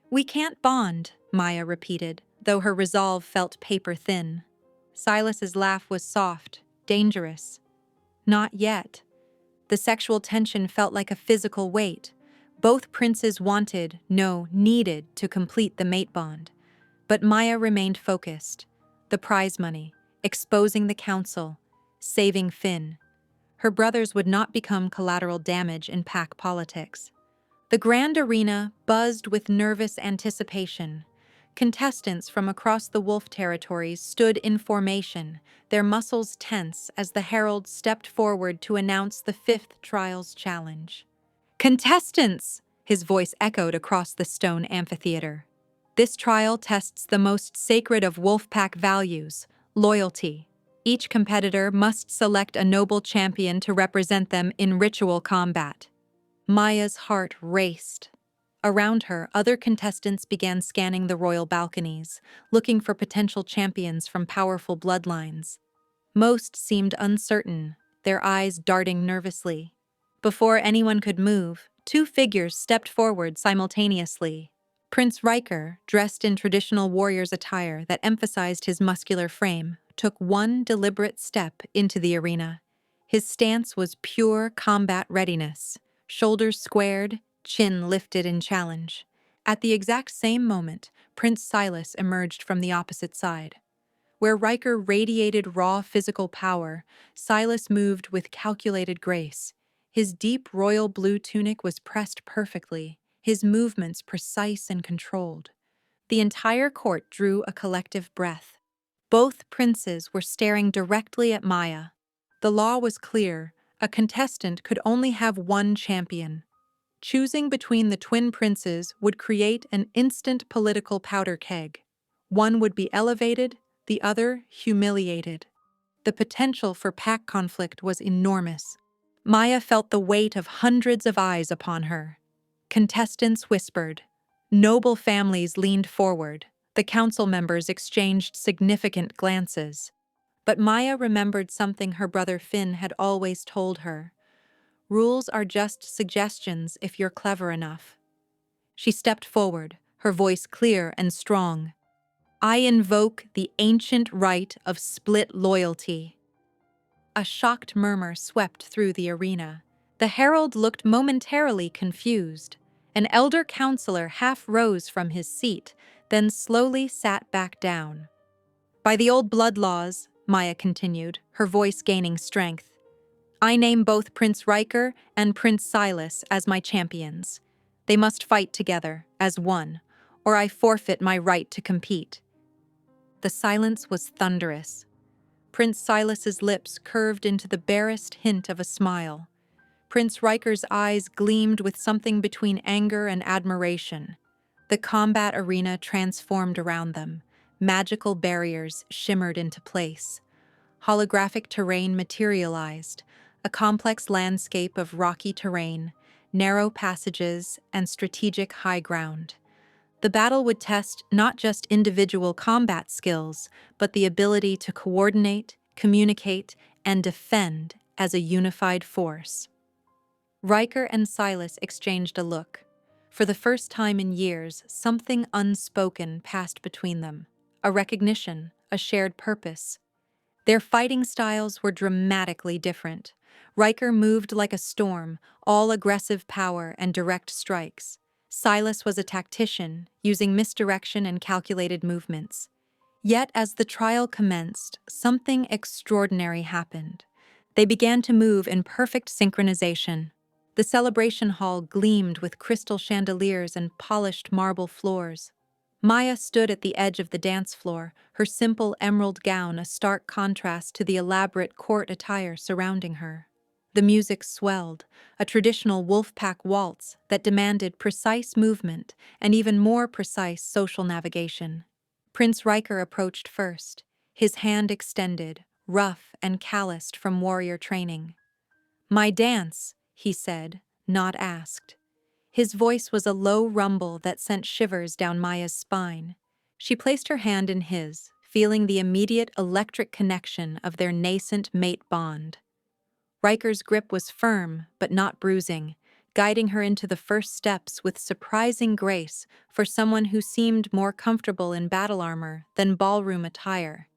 We can't bond, Maya repeated, though her resolve felt paper-thin. Silas's laugh was soft, dangerous. Not yet. The sexual tension felt like a physical weight. Both princes wanted, no, needed, to complete the mate bond. But Maya remained focused. The prize money, exposing the council, saving Finn. Her brothers would not become collateral damage in pack politics. The grand arena buzzed with nervous anticipation. Contestants from across the wolf territories stood in formation, their muscles tense as the herald stepped forward to announce the fifth trials challenge. Contestants! His voice echoed across the stone amphitheater. This trial tests the most sacred of wolf pack values, loyalty. Each competitor must select a noble champion to represent them in ritual combat. Maya's heart raced. Around her, other contestants began scanning the royal balconies, looking for potential champions from powerful bloodlines. Most seemed uncertain, their eyes darting nervously. Before anyone could move, two figures stepped forward simultaneously. Prince Riker, dressed in traditional warrior's attire that emphasized his muscular frame, took one deliberate step into the arena. His stance was pure combat readiness, shoulders squared, chin lifted in challenge. At the exact same moment, Prince Silas emerged from the opposite side. Where Riker radiated raw physical power, Silas moved with calculated grace. His deep royal blue tunic was pressed perfectly, his movements precise and controlled. The entire court drew a collective breath. Both princes were staring directly at Maya. The law was clear: a contestant could only have one champion. Choosing between the twin princes would create an instant political powder keg. One would be elevated, the other humiliated. The potential for pack conflict was enormous. Maya felt the weight of hundreds of eyes upon her. Contestants whispered. Noble families leaned forward. The council members exchanged significant glances. But Maya remembered something her brother Finn had always told her. Rules are just suggestions if you're clever enough. She stepped forward, her voice clear and strong. I invoke the ancient right of split loyalty. A shocked murmur swept through the arena. The herald looked momentarily confused. An elder counselor half rose from his seat, then slowly sat back down. By the old blood laws, Maya continued, her voice gaining strength, I name both Prince Riker and Prince Silas as my champions. They must fight together, as one, or I forfeit my right to compete. The silence was thunderous. Prince Silas's lips curved into the barest hint of a smile. Prince Riker's eyes gleamed with something between anger and admiration. The combat arena transformed around them. Magical barriers shimmered into place. Holographic terrain materialized, a complex landscape of rocky terrain, narrow passages, and strategic high ground. The battle would test not just individual combat skills, but the ability to coordinate, communicate, and defend as a unified force. Riker and Silas exchanged a look. For the first time in years, something unspoken passed between them. A recognition, a shared purpose. Their fighting styles were dramatically different. Riker moved like a storm, all aggressive power and direct strikes. Silas was a tactician, using misdirection and calculated movements. Yet as the trial commenced, something extraordinary happened. They began to move in perfect synchronization. The celebration hall gleamed with crystal chandeliers and polished marble floors. Maya stood at the edge of the dance floor, her simple emerald gown a stark contrast to the elaborate court attire surrounding her. The music swelled, a traditional wolf-pack waltz that demanded precise movement and even more precise social navigation. Prince Riker approached first, his hand extended, rough and calloused from warrior training. "My dance," he said, not asked. His voice was a low rumble that sent shivers down Maya's spine. She placed her hand in his, feeling the immediate electric connection of their nascent mate bond. Riker's grip was firm, but not bruising, guiding her into the first steps with surprising grace for someone who seemed more comfortable in battle armor than ballroom attire.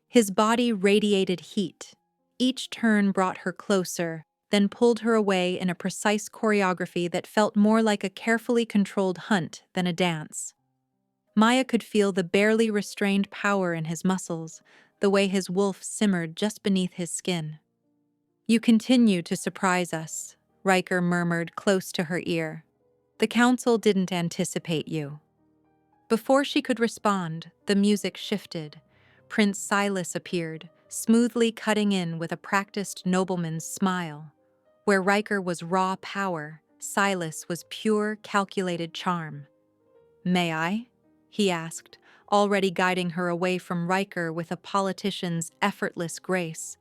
His body radiated heat. Each turn brought her closer, then pulled her away in a precise choreography that felt more like a carefully controlled hunt than a dance. Maya could feel the barely restrained power in his muscles, the way his wolf simmered just beneath his skin. "You continue to surprise us," Riker murmured close to her ear. "The council didn't anticipate you." Before she could respond, the music shifted. Prince Silas appeared, smoothly cutting in with a practiced nobleman's smile. Where Riker was raw power, Silas was pure, calculated charm. "May I?" he asked, already guiding her away from Riker with a politician's effortless grace.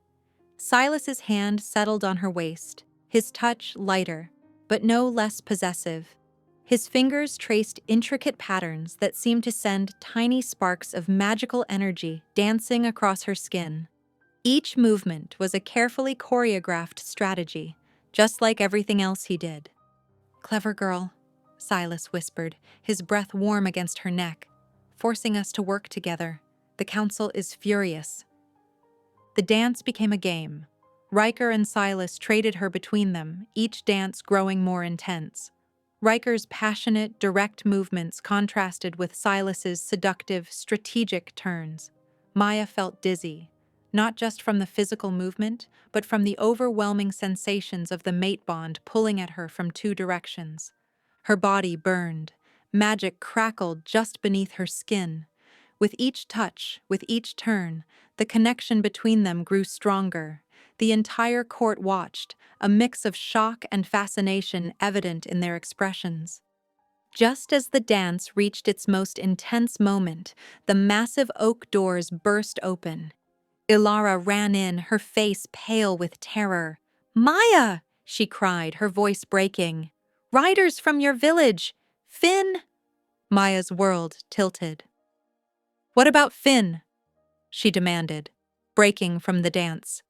Silas's hand settled on her waist, his touch lighter, but no less possessive. His fingers traced intricate patterns that seemed to send tiny sparks of magical energy dancing across her skin. Each movement was a carefully choreographed strategy, just like everything else he did. "Clever girl," Silas whispered, his breath warm against her neck, "forcing us to work together. The council is furious." The dance became a game. Riker and Silas traded her between them, each dance growing more intense. Riker's passionate, direct movements contrasted with Silas's seductive, strategic turns. Maya felt dizzy, not just from the physical movement, but from the overwhelming sensations of the mate bond pulling at her from two directions. Her body burned. Magic crackled just beneath her skin. With each touch, with each turn, the connection between them grew stronger. The entire court watched, a mix of shock and fascination evident in their expressions. Just as the dance reached its most intense moment, the massive oak doors burst open. Ilara ran in, her face pale with terror. "Maya!" she cried, her voice breaking. "Riders from your village! Finn!" Maya's world tilted. "What about Finn?" she demanded, breaking from the dance.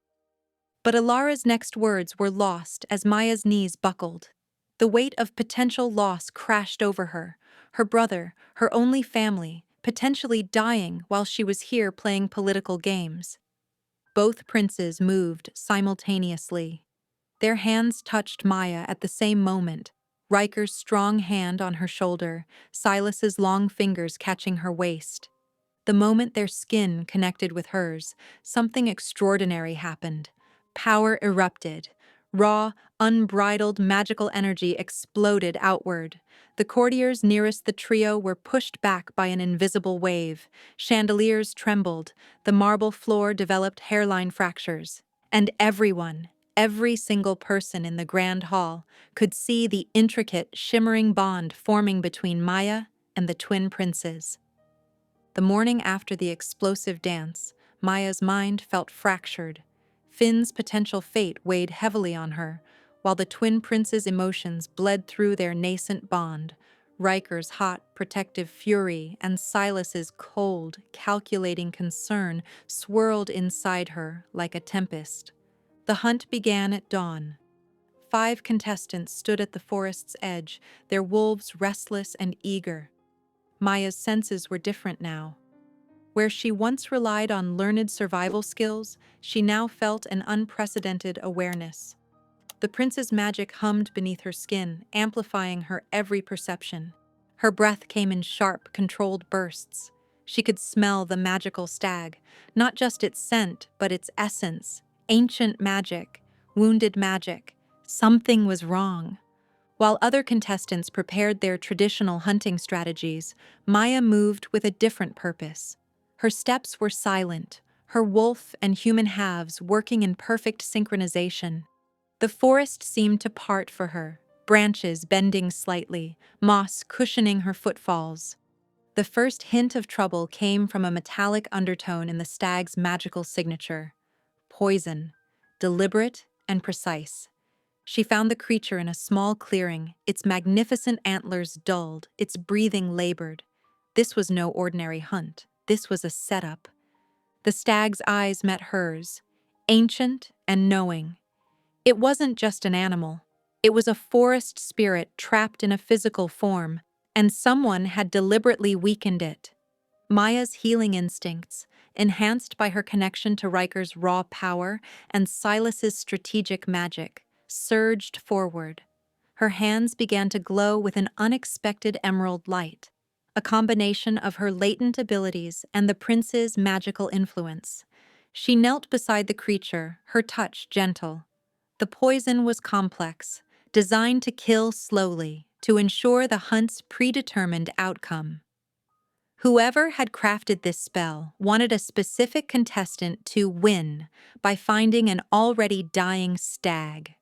But Ilara's next words were lost as Maya's knees buckled. The weight of potential loss crashed over her, her brother, her only family, potentially dying while she was here playing political games. Both princes moved simultaneously. Their hands touched Maya at the same moment, Riker's strong hand on her shoulder, Silas's long fingers catching her waist. The moment their skin connected with hers, something extraordinary happened. Power erupted. Raw, unbridled magical energy exploded outward. The courtiers nearest the trio were pushed back by an invisible wave. Chandeliers trembled. The marble floor developed hairline fractures. And everyone, every single person in the grand hall, could see the intricate, shimmering bond forming between Maya and the twin princes. The morning after the explosive dance, Maya's mind felt fractured. Finn's potential fate weighed heavily on her, while the twin princes' emotions bled through their nascent bond. Riker's hot, protective fury and Silas's cold, calculating concern swirled inside her like a tempest. The hunt began at dawn. 5 contestants stood at the forest's edge, their wolves restless and eager. Maya's senses were different now. Where she once relied on learned survival skills, she now felt an unprecedented awareness. The prince's magic hummed beneath her skin, amplifying her every perception. Her breath came in sharp, controlled bursts. She could smell the magical stag, not just its scent, but its essence. Ancient magic, wounded magic. Something was wrong. While other contestants prepared their traditional hunting strategies, Maya moved with a different purpose. Her steps were silent, her wolf and human halves working in perfect synchronization. The forest seemed to part for her, branches bending slightly, moss cushioning her footfalls. The first hint of trouble came from a metallic undertone in the stag's magical signature: poison, deliberate and precise. She found the creature in a small clearing, its magnificent antlers dulled, its breathing labored. This was no ordinary hunt. This was a setup. The stag's eyes met hers, ancient and knowing. It wasn't just an animal. It was a forest spirit trapped in a physical form, and someone had deliberately weakened it. Maya's healing instincts, enhanced by her connection to Riker's raw power and Silas's strategic magic, surged forward. Her hands began to glow with an unexpected emerald light, a combination of her latent abilities and the prince's magical influence. She knelt beside the creature, her touch gentle. The poison was complex, designed to kill slowly, to ensure the hunt's predetermined outcome. Whoever had crafted this spell wanted a specific contestant to win by finding an already dying stag.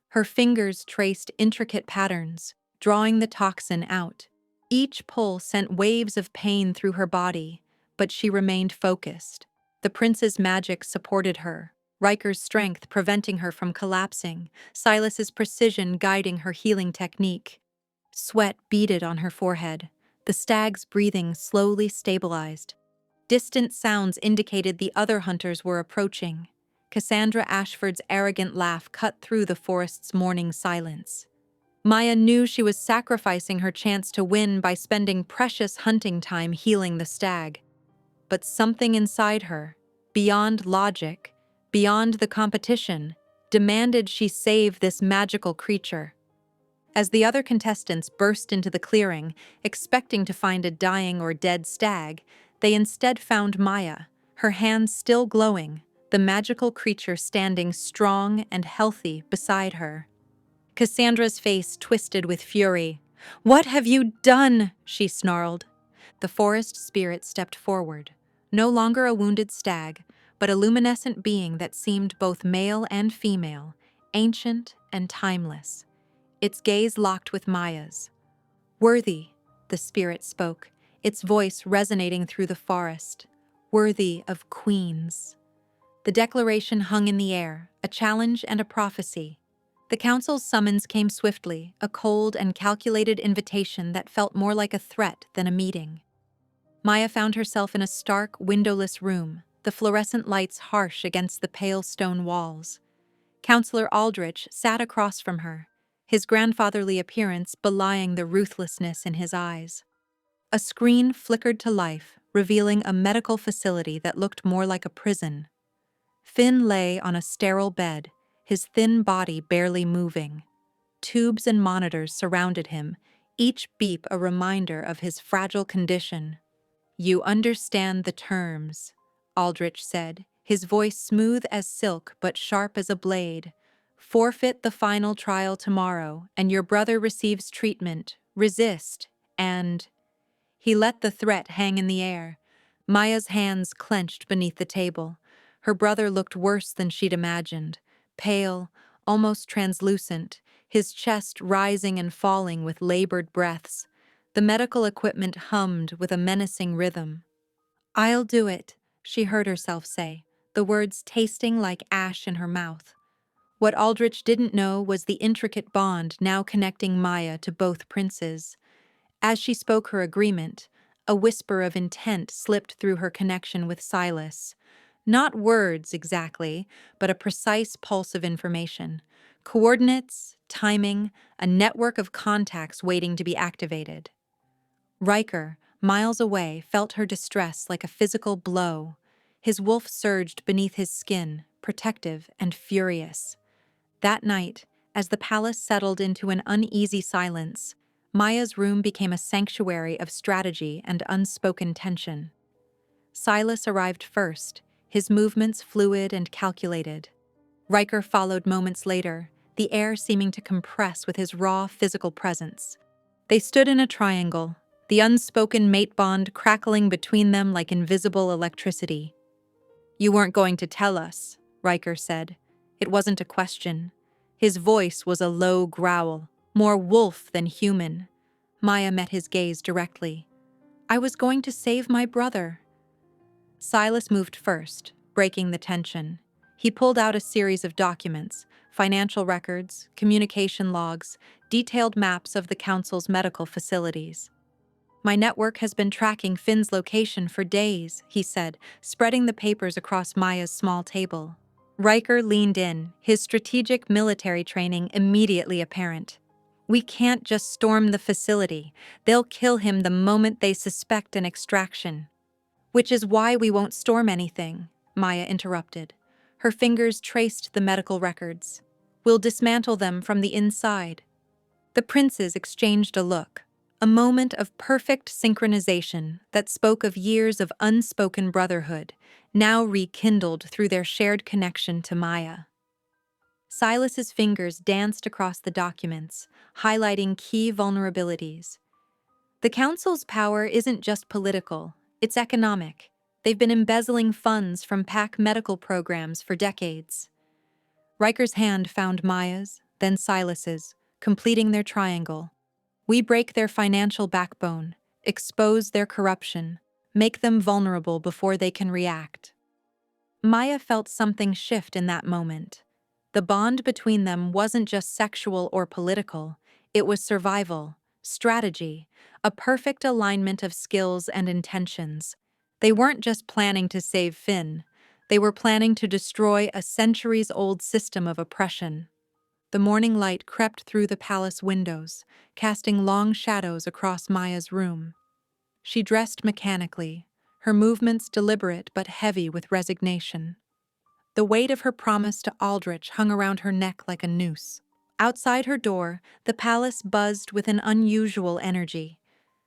Her fingers traced intricate patterns, drawing the toxin out. Each pull sent waves of pain through her body, but she remained focused. The prince's magic supported her, Riker's strength preventing her from collapsing, Silas's precision guiding her healing technique. Sweat beaded on her forehead. The stag's breathing slowly stabilized. Distant sounds indicated the other hunters were approaching. Cassandra Ashford's arrogant laugh cut through the forest's morning silence. Maya knew she was sacrificing her chance to win by spending precious hunting time healing the stag. But something inside her, beyond logic, beyond the competition, demanded she save this magical creature. As the other contestants burst into the clearing, expecting to find a dying or dead stag, they instead found Maya, her hands still glowing, the magical creature standing strong and healthy beside her. Cassandra's face twisted with fury. "What have you done?" she snarled. The forest spirit stepped forward, no longer a wounded stag, but a luminescent being that seemed both male and female, ancient and timeless. Its gaze locked with Maya's. "Worthy," the spirit spoke, its voice resonating through the forest. "Worthy of queens." The declaration hung in the air, a challenge and a prophecy. The council's summons came swiftly, a cold and calculated invitation that felt more like a threat than a meeting. Maya found herself in a stark, windowless room, the fluorescent lights harsh against the pale stone walls. Counselor Aldrich sat across from her, his grandfatherly appearance belying the ruthlessness in his eyes. A screen flickered to life, revealing a medical facility that looked more like a prison. Finn lay on a sterile bed, his thin body barely moving. Tubes and monitors surrounded him, each beep a reminder of his fragile condition. "You understand the terms," Aldrich said, his voice smooth as silk but sharp as a blade. "Forfeit the final trial tomorrow, and your brother receives treatment. Resist, and—" He let the threat hang in the air. Maya's hands clenched beneath the table. Her brother looked worse than she'd imagined, pale, almost translucent, his chest rising and falling with labored breaths. The medical equipment hummed with a menacing rhythm. "I'll do it," she heard herself say, the words tasting like ash in her mouth. What Aldrich didn't know was the intricate bond now connecting Maya to both princes. As she spoke her agreement, a whisper of intent slipped through her connection with Silas. Not words exactly, but a precise pulse of information. Coordinates, timing, a network of contacts waiting to be activated. Riker, miles away, felt her distress like a physical blow. His wolf surged beneath his skin, protective and furious. That night, as the palace settled into an uneasy silence, Maya's room became a sanctuary of strategy and unspoken tension. Silas arrived first, his movements fluid and calculated. Riker followed moments later, the air seeming to compress with his raw physical presence. They stood in a triangle, the unspoken mate bond crackling between them like invisible electricity. "You weren't going to tell us," Riker said. It wasn't a question. His voice was a low growl, more wolf than human. Maya met his gaze directly. "I was going to save my brother." Silas moved first, breaking the tension. He pulled out a series of documents, financial records, communication logs, detailed maps of the council's medical facilities. "My network has been tracking Finn's location for days," he said, spreading the papers across Maya's small table. Riker leaned in, his strategic military training immediately apparent. "We can't just storm the facility. They'll kill him the moment they suspect an extraction." "Which is why we won't storm anything," Maya interrupted. Her fingers traced the medical records. "We'll dismantle them from the inside." The princes exchanged a look, a moment of perfect synchronization that spoke of years of unspoken brotherhood, now rekindled through their shared connection to Maya. Silas's fingers danced across the documents, highlighting key vulnerabilities. The council's power isn't just political, it's economic. They've been embezzling funds from PAC medical programs for decades. Riker's hand found Maya's, then Silas's, completing their triangle. "We break their financial backbone, expose their corruption, make them vulnerable before they can react." Maya felt something shift in that moment. The bond between them wasn't just sexual or political, it was survival, strategy, a perfect alignment of skills and intentions. They weren't just planning to save Finn, they were planning to destroy a centuries-old system of oppression. The morning light crept through the palace windows, casting long shadows across Maya's room. She dressed mechanically, her movements deliberate but heavy with resignation. The weight of her promise to Aldrich hung around her neck like a noose. Outside her door, the palace buzzed with an unusual energy.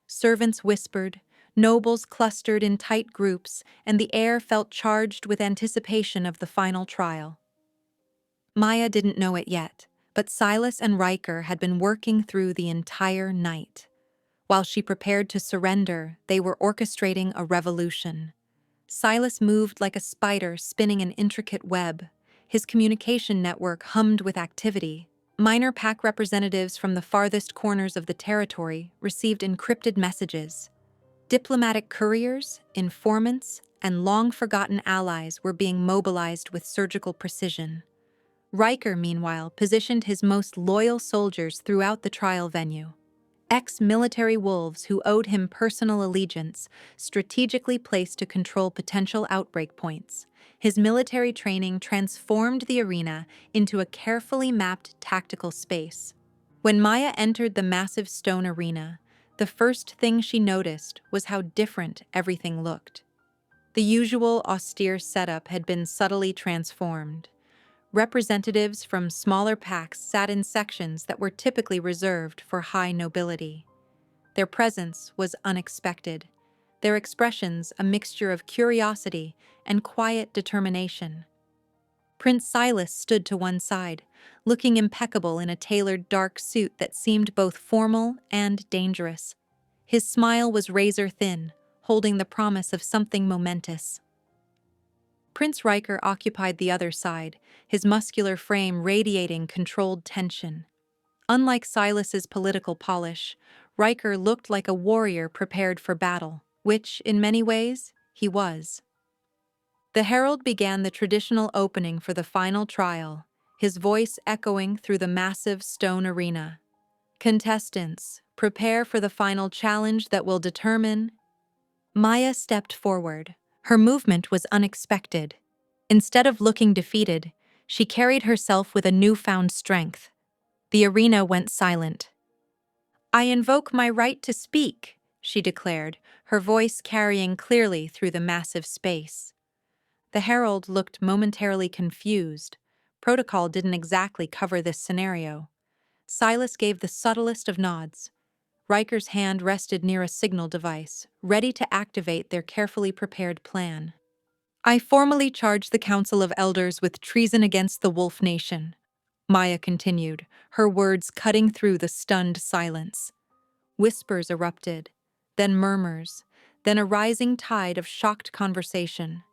Servants whispered, nobles clustered in tight groups, and the air felt charged with anticipation of the final trial. Maya didn't know it yet, but Silas and Riker had been working through the entire night. While she prepared to surrender, they were orchestrating a revolution. Silas moved like a spider spinning an intricate web. His communication network hummed with activity. Minor PAC representatives from the farthest corners of the territory received encrypted messages. Diplomatic couriers, informants, and long-forgotten allies were being mobilized with surgical precision. Riker, meanwhile, positioned his most loyal soldiers throughout the trial venue. Ex-military wolves who owed him personal allegiance, strategically placed to control potential outbreak points. His military training transformed the arena into a carefully mapped tactical space. When Maya entered the massive stone arena, the first thing she noticed was how different everything looked. The usual austere setup had been subtly transformed. Representatives from smaller PACs sat in sections that were typically reserved for high nobility. Their presence was unexpected, their expressions a mixture of curiosity and quiet determination. Prince Silas stood to one side, looking impeccable in a tailored dark suit that seemed both formal and dangerous. His smile was razor-thin, holding the promise of something momentous. Prince Riker occupied the other side, his muscular frame radiating controlled tension. Unlike Silas's political polish, Riker looked like a warrior prepared for battle, which, in many ways, he was. The herald began the traditional opening for the final trial, his voice echoing through the massive stone arena. Contestants, prepare for the final challenge that will determine. Maya stepped forward. Her movement was unexpected. Instead of looking defeated, she carried herself with a newfound strength. The arena went silent. "I invoke my right to speak," she declared, her voice carrying clearly through the massive space. The herald looked momentarily confused. Protocol didn't exactly cover this scenario. Silas gave the subtlest of nods. Riker's hand rested near a signal device, ready to activate their carefully prepared plan. "I formally charge the Council of Elders with treason against the Wolf Nation," Maya continued, her words cutting through the stunned silence. Whispers erupted, then murmurs, then a rising tide of shocked conversation.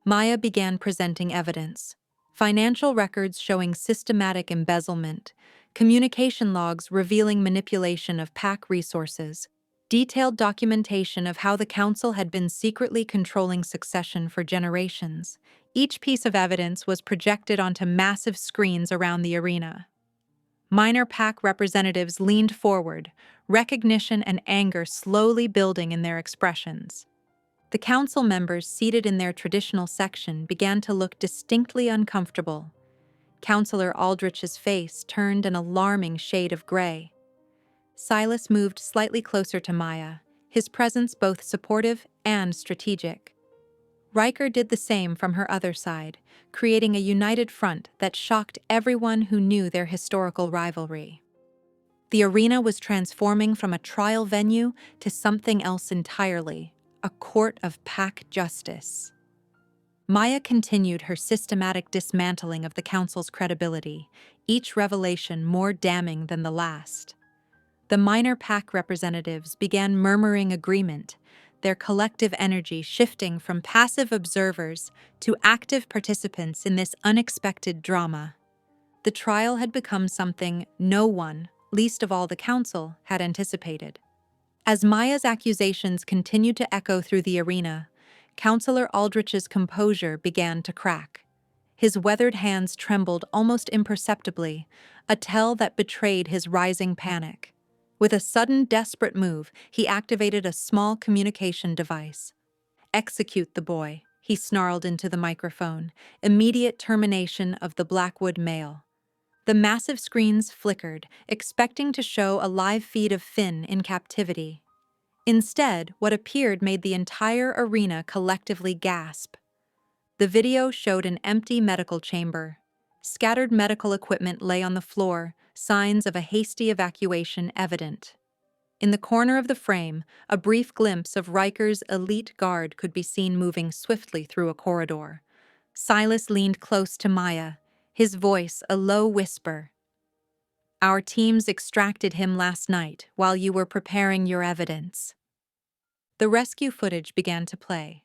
Maya began presenting evidence. Financial records showing systematic embezzlement, communication logs revealing manipulation of PAC resources, detailed documentation of how the council had been secretly controlling succession for generations. Each piece of evidence was projected onto massive screens around the arena. Minor PAC representatives leaned forward, recognition and anger slowly building in their expressions. The council members seated in their traditional section began to look distinctly uncomfortable. Councillor Aldrich's face turned an alarming shade of gray. Silas moved slightly closer to Maya, his presence both supportive and strategic. Riker did the same from her other side, creating a united front that shocked everyone who knew their historical rivalry. The arena was transforming from a trial venue to something else entirely, a court of PAC justice. Maya continued her systematic dismantling of the council's credibility, each revelation more damning than the last. The minor PAC representatives began murmuring agreement, their collective energy shifting from passive observers to active participants in this unexpected drama. The trial had become something no one, least of all the council, had anticipated. As Maya's accusations continued to echo through the arena, Councillor Aldrich's composure began to crack. His weathered hands trembled almost imperceptibly, a tell that betrayed his rising panic. With a sudden, desperate move, he activated a small communication device. "Execute the boy," he snarled into the microphone. "Immediate termination of the Blackwood mail." The massive screens flickered, expecting to show a live feed of Finn in captivity. Instead, what appeared made the entire arena collectively gasp. The video showed an empty medical chamber. Scattered medical equipment lay on the floor, signs of a hasty evacuation evident. In the corner of the frame, a brief glimpse of Riker's elite guard could be seen moving swiftly through a corridor. Silas leaned close to Maya, his voice a low whisper. "Our teams extracted him last night while you were preparing your evidence." The rescue footage began to play.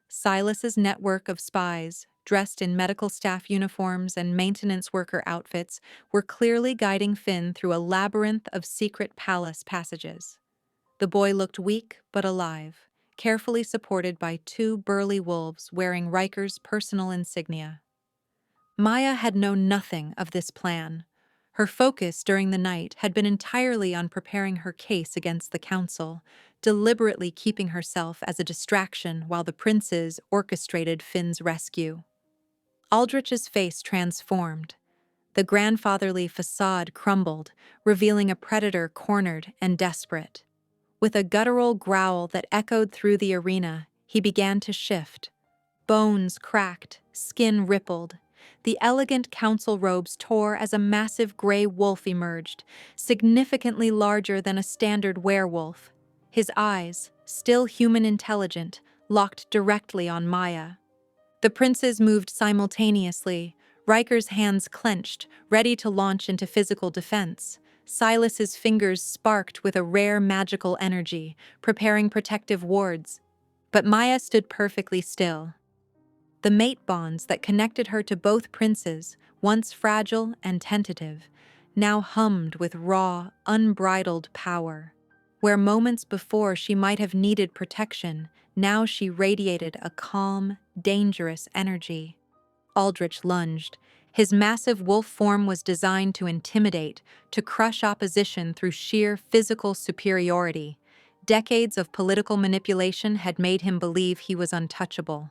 Silas's network of spies, dressed in medical staff uniforms and maintenance worker outfits, were clearly guiding Finn through a labyrinth of secret palace passages. The boy looked weak but alive, carefully supported by two burly wolves wearing Riker's personal insignia. Maya had known nothing of this plan. Her focus during the night had been entirely on preparing her case against the council, deliberately keeping herself as a distraction while the princes orchestrated Finn's rescue. Aldrich's face transformed. The grandfatherly facade crumbled, revealing a predator cornered and desperate. With a guttural growl that echoed through the arena, he began to shift. Bones cracked, skin rippled. The elegant council robes tore as a massive gray wolf emerged, significantly larger than a standard werewolf. His eyes, still human intelligent, locked directly on Maya. The princes moved simultaneously, Riker's hands clenched, ready to launch into physical defense. Silas's fingers sparked with a rare magical energy, preparing protective wards. But Maya stood perfectly still. The mate bonds that connected her to both princes, once fragile and tentative, now hummed with raw, unbridled power. Where moments before she might have needed protection, now she radiated a calm, dangerous energy. Aldrich lunged, His massive wolf form was designed to intimidate, to crush opposition through sheer physical superiority. Decades of political manipulation had made him believe he was untouchable.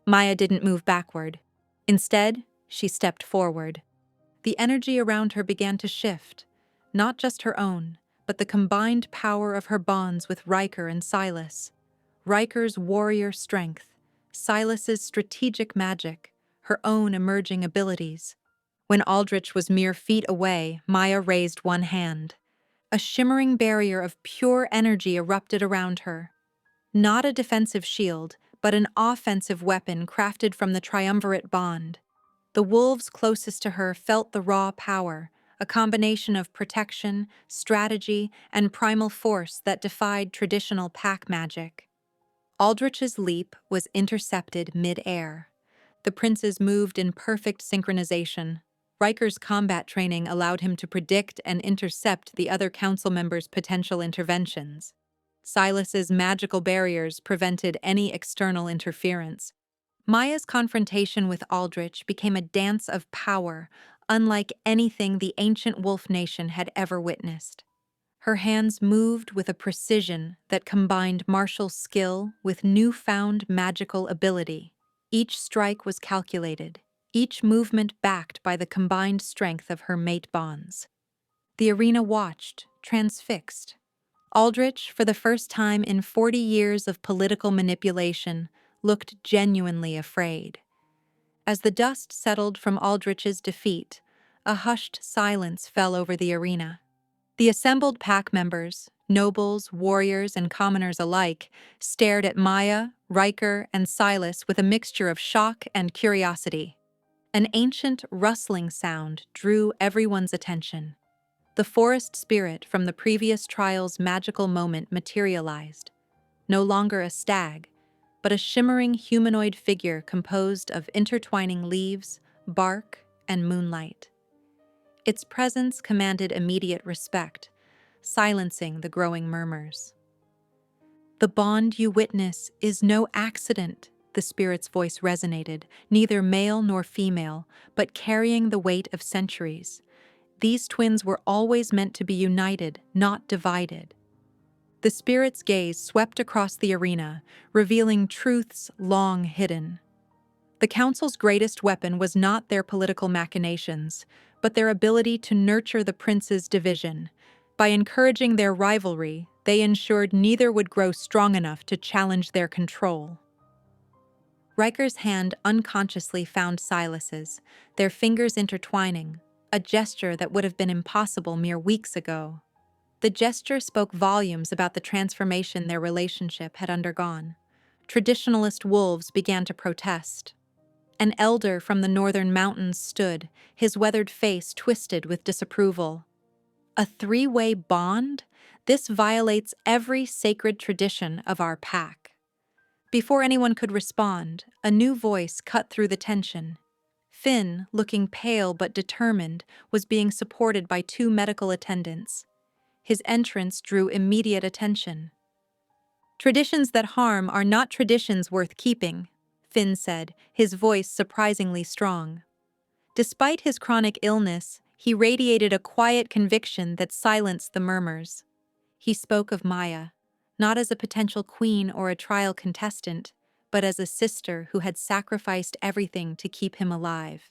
Maya didn't move backward. Instead, she stepped forward. The energy around her began to shift, not just her own, but the combined power of her bonds with Riker and Silas. Riker's warrior strength, Silas's strategic magic, her own emerging abilities. When Aldrich was mere feet away, Maya raised one hand. A shimmering barrier of pure energy erupted around her. Not a defensive shield, but an offensive weapon crafted from the triumvirate bond. The wolves closest to her felt the raw power, a combination of protection, strategy, and primal force that defied traditional pack magic. Aldrich's leap was intercepted mid-air. The princes moved in perfect synchronization. Riker's combat training allowed him to predict and intercept the other council members' potential interventions. Silas's magical barriers prevented any external interference. Maya's confrontation with Aldrich became a dance of power, unlike anything the ancient wolf nation had ever witnessed. Her hands moved with a precision that combined martial skill with newfound magical ability. Each strike was calculated, each movement backed by the combined strength of her mate bonds. The arena watched, transfixed. Aldrich, for the first time in 40 years of political manipulation, looked genuinely afraid. As the dust settled from Aldrich's defeat, a hushed silence fell over the arena. The assembled pack members, nobles, warriors, and commoners alike, stared at Maya, Riker, and Silas with a mixture of shock and curiosity. An ancient rustling sound drew everyone's attention. The forest spirit from the previous trial's magical moment materialized, no longer a stag, but a shimmering humanoid figure composed of intertwining leaves, bark, and moonlight. Its presence commanded immediate respect, silencing the growing murmurs. "The bond you witness is no accident," the spirit's voice resonated, neither male nor female, but carrying the weight of centuries. These twins were always meant to be united, not divided. The spirit's gaze swept across the arena, revealing truths long hidden. The council's greatest weapon was not their political machinations, but their ability to nurture the princes' division. By encouraging their rivalry, they ensured neither would grow strong enough to challenge their control. Riker's hand unconsciously found Silas's, their fingers intertwining, a gesture that would have been impossible mere weeks ago. The gesture spoke volumes about the transformation their relationship had undergone. Traditionalist wolves began to protest. An elder from the northern mountains stood, his weathered face twisted with disapproval. "A three-way bond? This violates every sacred tradition of our pack." Before anyone could respond, a new voice cut through the tension. Finn, looking pale but determined, was being supported by two medical attendants. His entrance drew immediate attention. "Traditions that harm are not traditions worth keeping," Finn said, his voice surprisingly strong. Despite his chronic illness, he radiated a quiet conviction that silenced the murmurs. He spoke of Maya, not as a potential queen or a trial contestant, but as a sister who had sacrificed everything to keep him alive.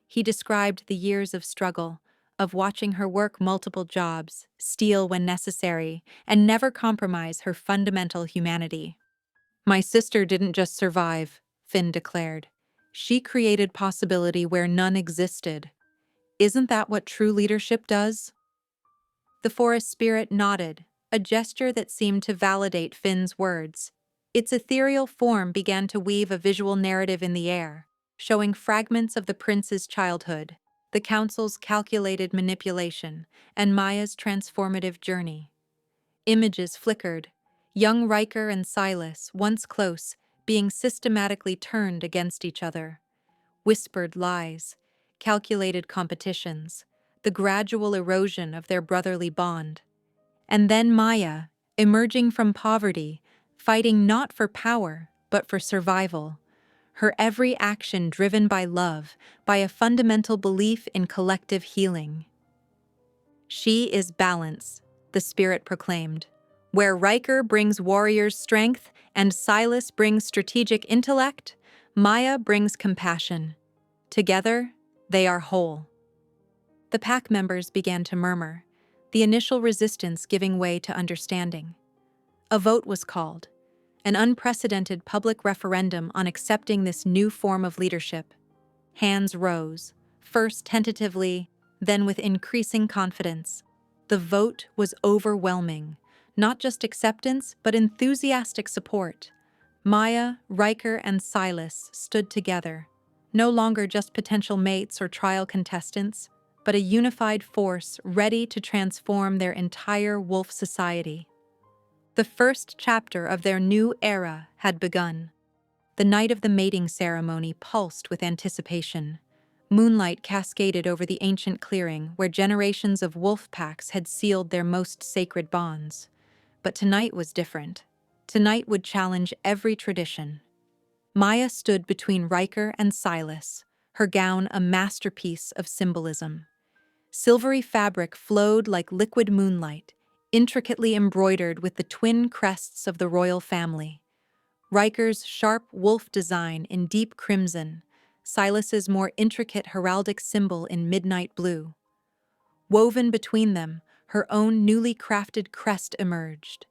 He described the years of struggle, of watching her work multiple jobs, steal when necessary, and never compromise her fundamental humanity. "My sister didn't just survive," Finn declared. "She created possibility where none existed. Isn't that what true leadership does?" The forest spirit nodded, a gesture that seemed to validate Finn's words. Its ethereal form began to weave a visual narrative in the air, showing fragments of the prince's childhood, the council's calculated manipulation, and Maya's transformative journey. Images flickered, young Riker and Silas, once close, being systematically turned against each other. Whispered lies, calculated competitions, the gradual erosion of their brotherly bond. And then Maya, emerging from poverty, fighting not for power, but for survival. her every action driven by love, by a fundamental belief in collective healing. She is balance, the spirit proclaimed. Where Riker brings warrior's strength and Silas brings strategic intellect, Maya brings compassion. Together, they are whole. The pack members began to murmur, the initial resistance giving way to understanding. A vote was called, an unprecedented public referendum on accepting this new form of leadership. Hands rose, first tentatively, then with increasing confidence. The vote was overwhelming, not just acceptance, but enthusiastic support. Maya, Riker, and Silas stood together, no longer just potential mates or trial contestants, but a unified force ready to transform their entire wolf society. The first chapter of their new era had begun. The night of the mating ceremony pulsed with anticipation. Moonlight cascaded over the ancient clearing where generations of wolf packs had sealed their most sacred bonds. But tonight was different. Tonight would challenge every tradition. Maya stood between Riker and Silas, her gown a masterpiece of symbolism. Silvery fabric flowed like liquid moonlight, intricately embroidered with the twin crests of the royal family. Riker's sharp wolf design in deep crimson, Silas's more intricate heraldic symbol in midnight blue. Woven between them, her own newly crafted crest emerged.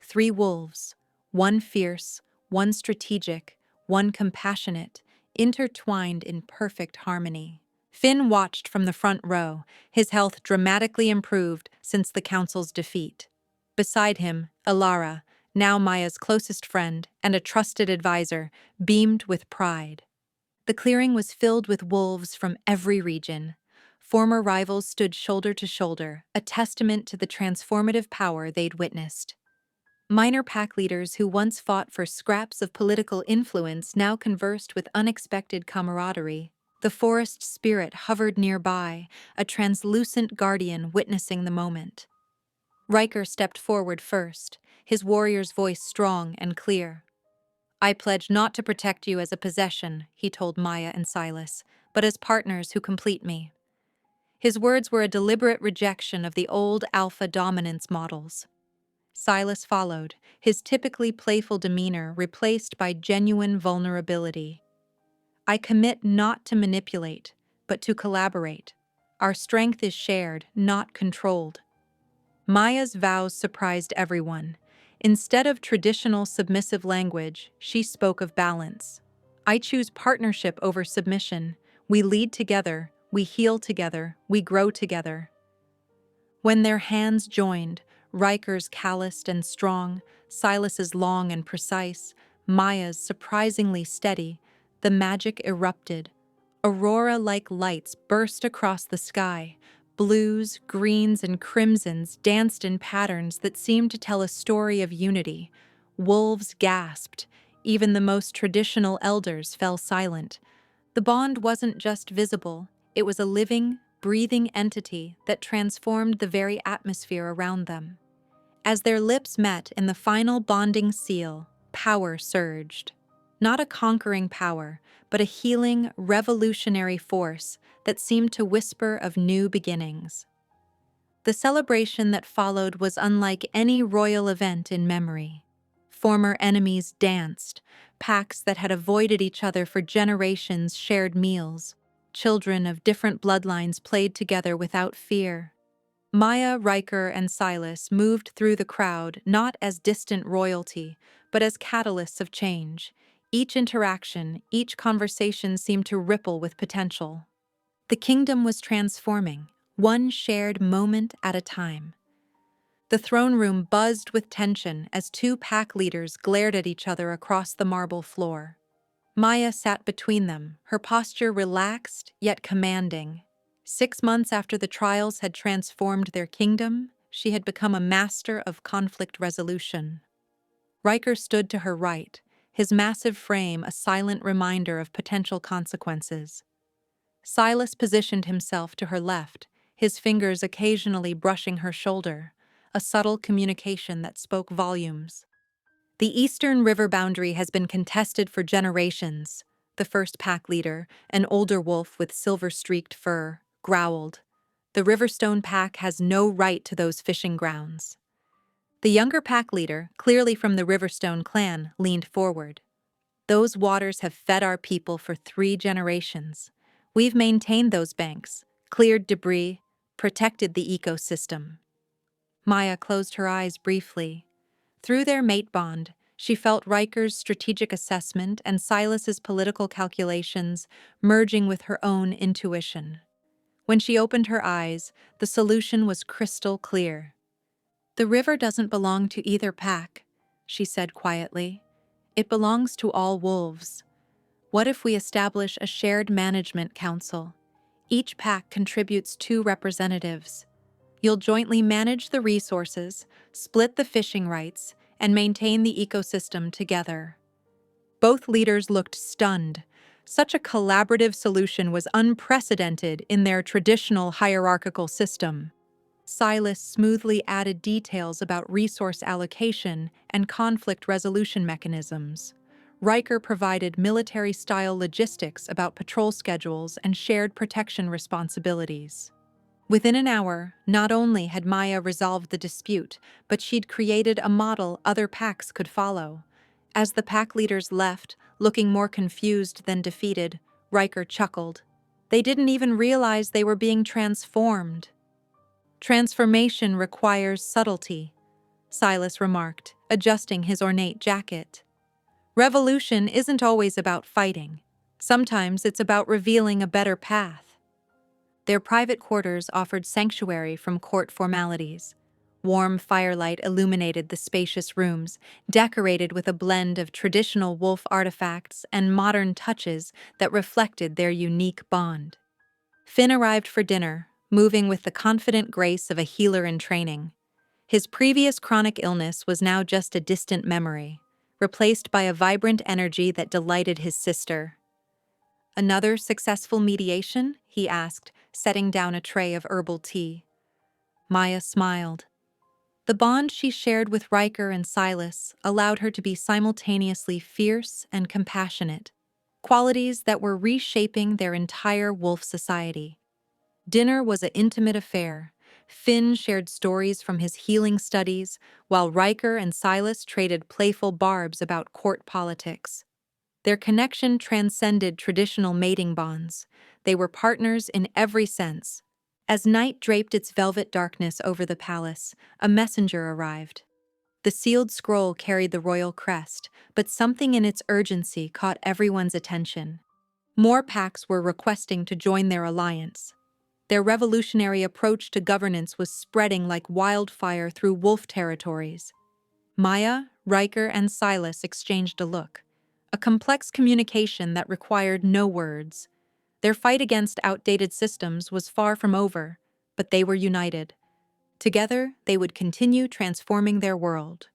3 wolves, one fierce, one strategic, one compassionate, intertwined in perfect harmony. Finn watched from the front row, his health dramatically improved since the council's defeat. Beside him, Elara, now Maya's closest friend and a trusted advisor, beamed with pride. The clearing was filled with wolves from every region. Former rivals stood shoulder to shoulder, a testament to the transformative power they'd witnessed. Minor pack leaders who once fought for scraps of political influence now conversed with unexpected camaraderie. The forest spirit hovered nearby, a translucent guardian witnessing the moment. Riker stepped forward first, his warrior's voice strong and clear. "I pledge not to protect you as a possession," he told Maya and Silas, "but as partners who complete me." His words were a deliberate rejection of the old alpha dominance models. Silas followed, his typically playful demeanor replaced by genuine vulnerability. "I commit not to manipulate, but to collaborate. Our strength is shared, not controlled." Maya's vows surprised everyone. Instead of traditional submissive language, she spoke of balance. "I choose partnership over submission. We lead together, we heal together, we grow together." When their hands joined, Riker's calloused and strong, Silas's long and precise, Maya's surprisingly steady, the magic erupted. Aurora-like lights burst across the sky. Blues, greens, and crimsons danced in patterns that seemed to tell a story of unity. Wolves gasped. Even the most traditional elders fell silent. The bond wasn't just visible, it was a living, breathing entity that transformed the very atmosphere around them. As their lips met in the final bonding seal, power surged. Not a conquering power, but a healing, revolutionary force that seemed to whisper of new beginnings. The celebration that followed was unlike any royal event in memory. Former enemies danced, packs that had avoided each other for generations shared meals. Children of different bloodlines played together without fear. Maya, Riker, and Silas moved through the crowd not as distant royalty, but as catalysts of change. Each interaction, each conversation seemed to ripple with potential. The kingdom was transforming, one shared moment at a time. The throne room buzzed with tension as 2 pack leaders glared at each other across the marble floor. Maya sat between them, her posture relaxed yet commanding. 6 months after the trials had transformed their kingdom, she had become a master of conflict resolution. Riker stood to her right, his massive frame a silent reminder of potential consequences. Silas positioned himself to her left, his fingers occasionally brushing her shoulder, a subtle communication that spoke volumes. "The eastern river boundary has been contested for generations," The first pack leader, an older wolf with silver-streaked fur, growled. The Riverstone pack has no right to those fishing grounds. The younger pack leader, clearly from the Riverstone clan, leaned forward. Those waters have fed our people for 3 generations. We've maintained those banks, cleared debris, protected the ecosystem. Maya closed her eyes briefly. Through their mate bond, she felt Riker's strategic assessment and Silas's political calculations merging with her own intuition. When she opened her eyes, the solution was crystal clear. "The river doesn't belong to either pack," she said quietly. "It belongs to all wolves. What if we establish a shared management council? Each pack contributes 2 representatives. You'll jointly manage the resources, split the fishing rights, and maintain the ecosystem together." Both leaders looked stunned. Such a collaborative solution was unprecedented in their traditional hierarchical system. Silas smoothly added details about resource allocation and conflict resolution mechanisms. Riker provided military-style logistics about patrol schedules and shared protection responsibilities. Within an hour, not only had Maya resolved the dispute, but she'd created a model other packs could follow. As the pack leaders left, looking more confused than defeated, Riker chuckled. They didn't even realize they were being transformed. "Transformation requires subtlety," Silas remarked, adjusting his ornate jacket. "Revolution isn't always about fighting. Sometimes it's about revealing a better path." Their private quarters offered sanctuary from court formalities. Warm firelight illuminated the spacious rooms, decorated with a blend of traditional wolf artifacts and modern touches that reflected their unique bond. Finn arrived for dinner, moving with the confident grace of a healer in training. His previous chronic illness was now just a distant memory, replaced by a vibrant energy that delighted his sister. "Another successful mediation?" he asked, setting down a tray of herbal tea. Maya smiled. The bond she shared with Riker and Silas allowed her to be simultaneously fierce and compassionate, qualities that were reshaping their entire wolf society. Dinner was an intimate affair. Finn shared stories from his healing studies, while Riker and Silas traded playful barbs about court politics. Their connection transcended traditional mating bonds. They were partners in every sense. As night draped its velvet darkness over the palace, a messenger arrived. The sealed scroll carried the royal crest, but something in its urgency caught everyone's attention. More packs were requesting to join their alliance. Their revolutionary approach to governance was spreading like wildfire through wolf territories. Maya, Riker, and Silas exchanged a look, a complex communication that required no words. Their fight against outdated systems was far from over, but they were united. Together, they would continue transforming their world.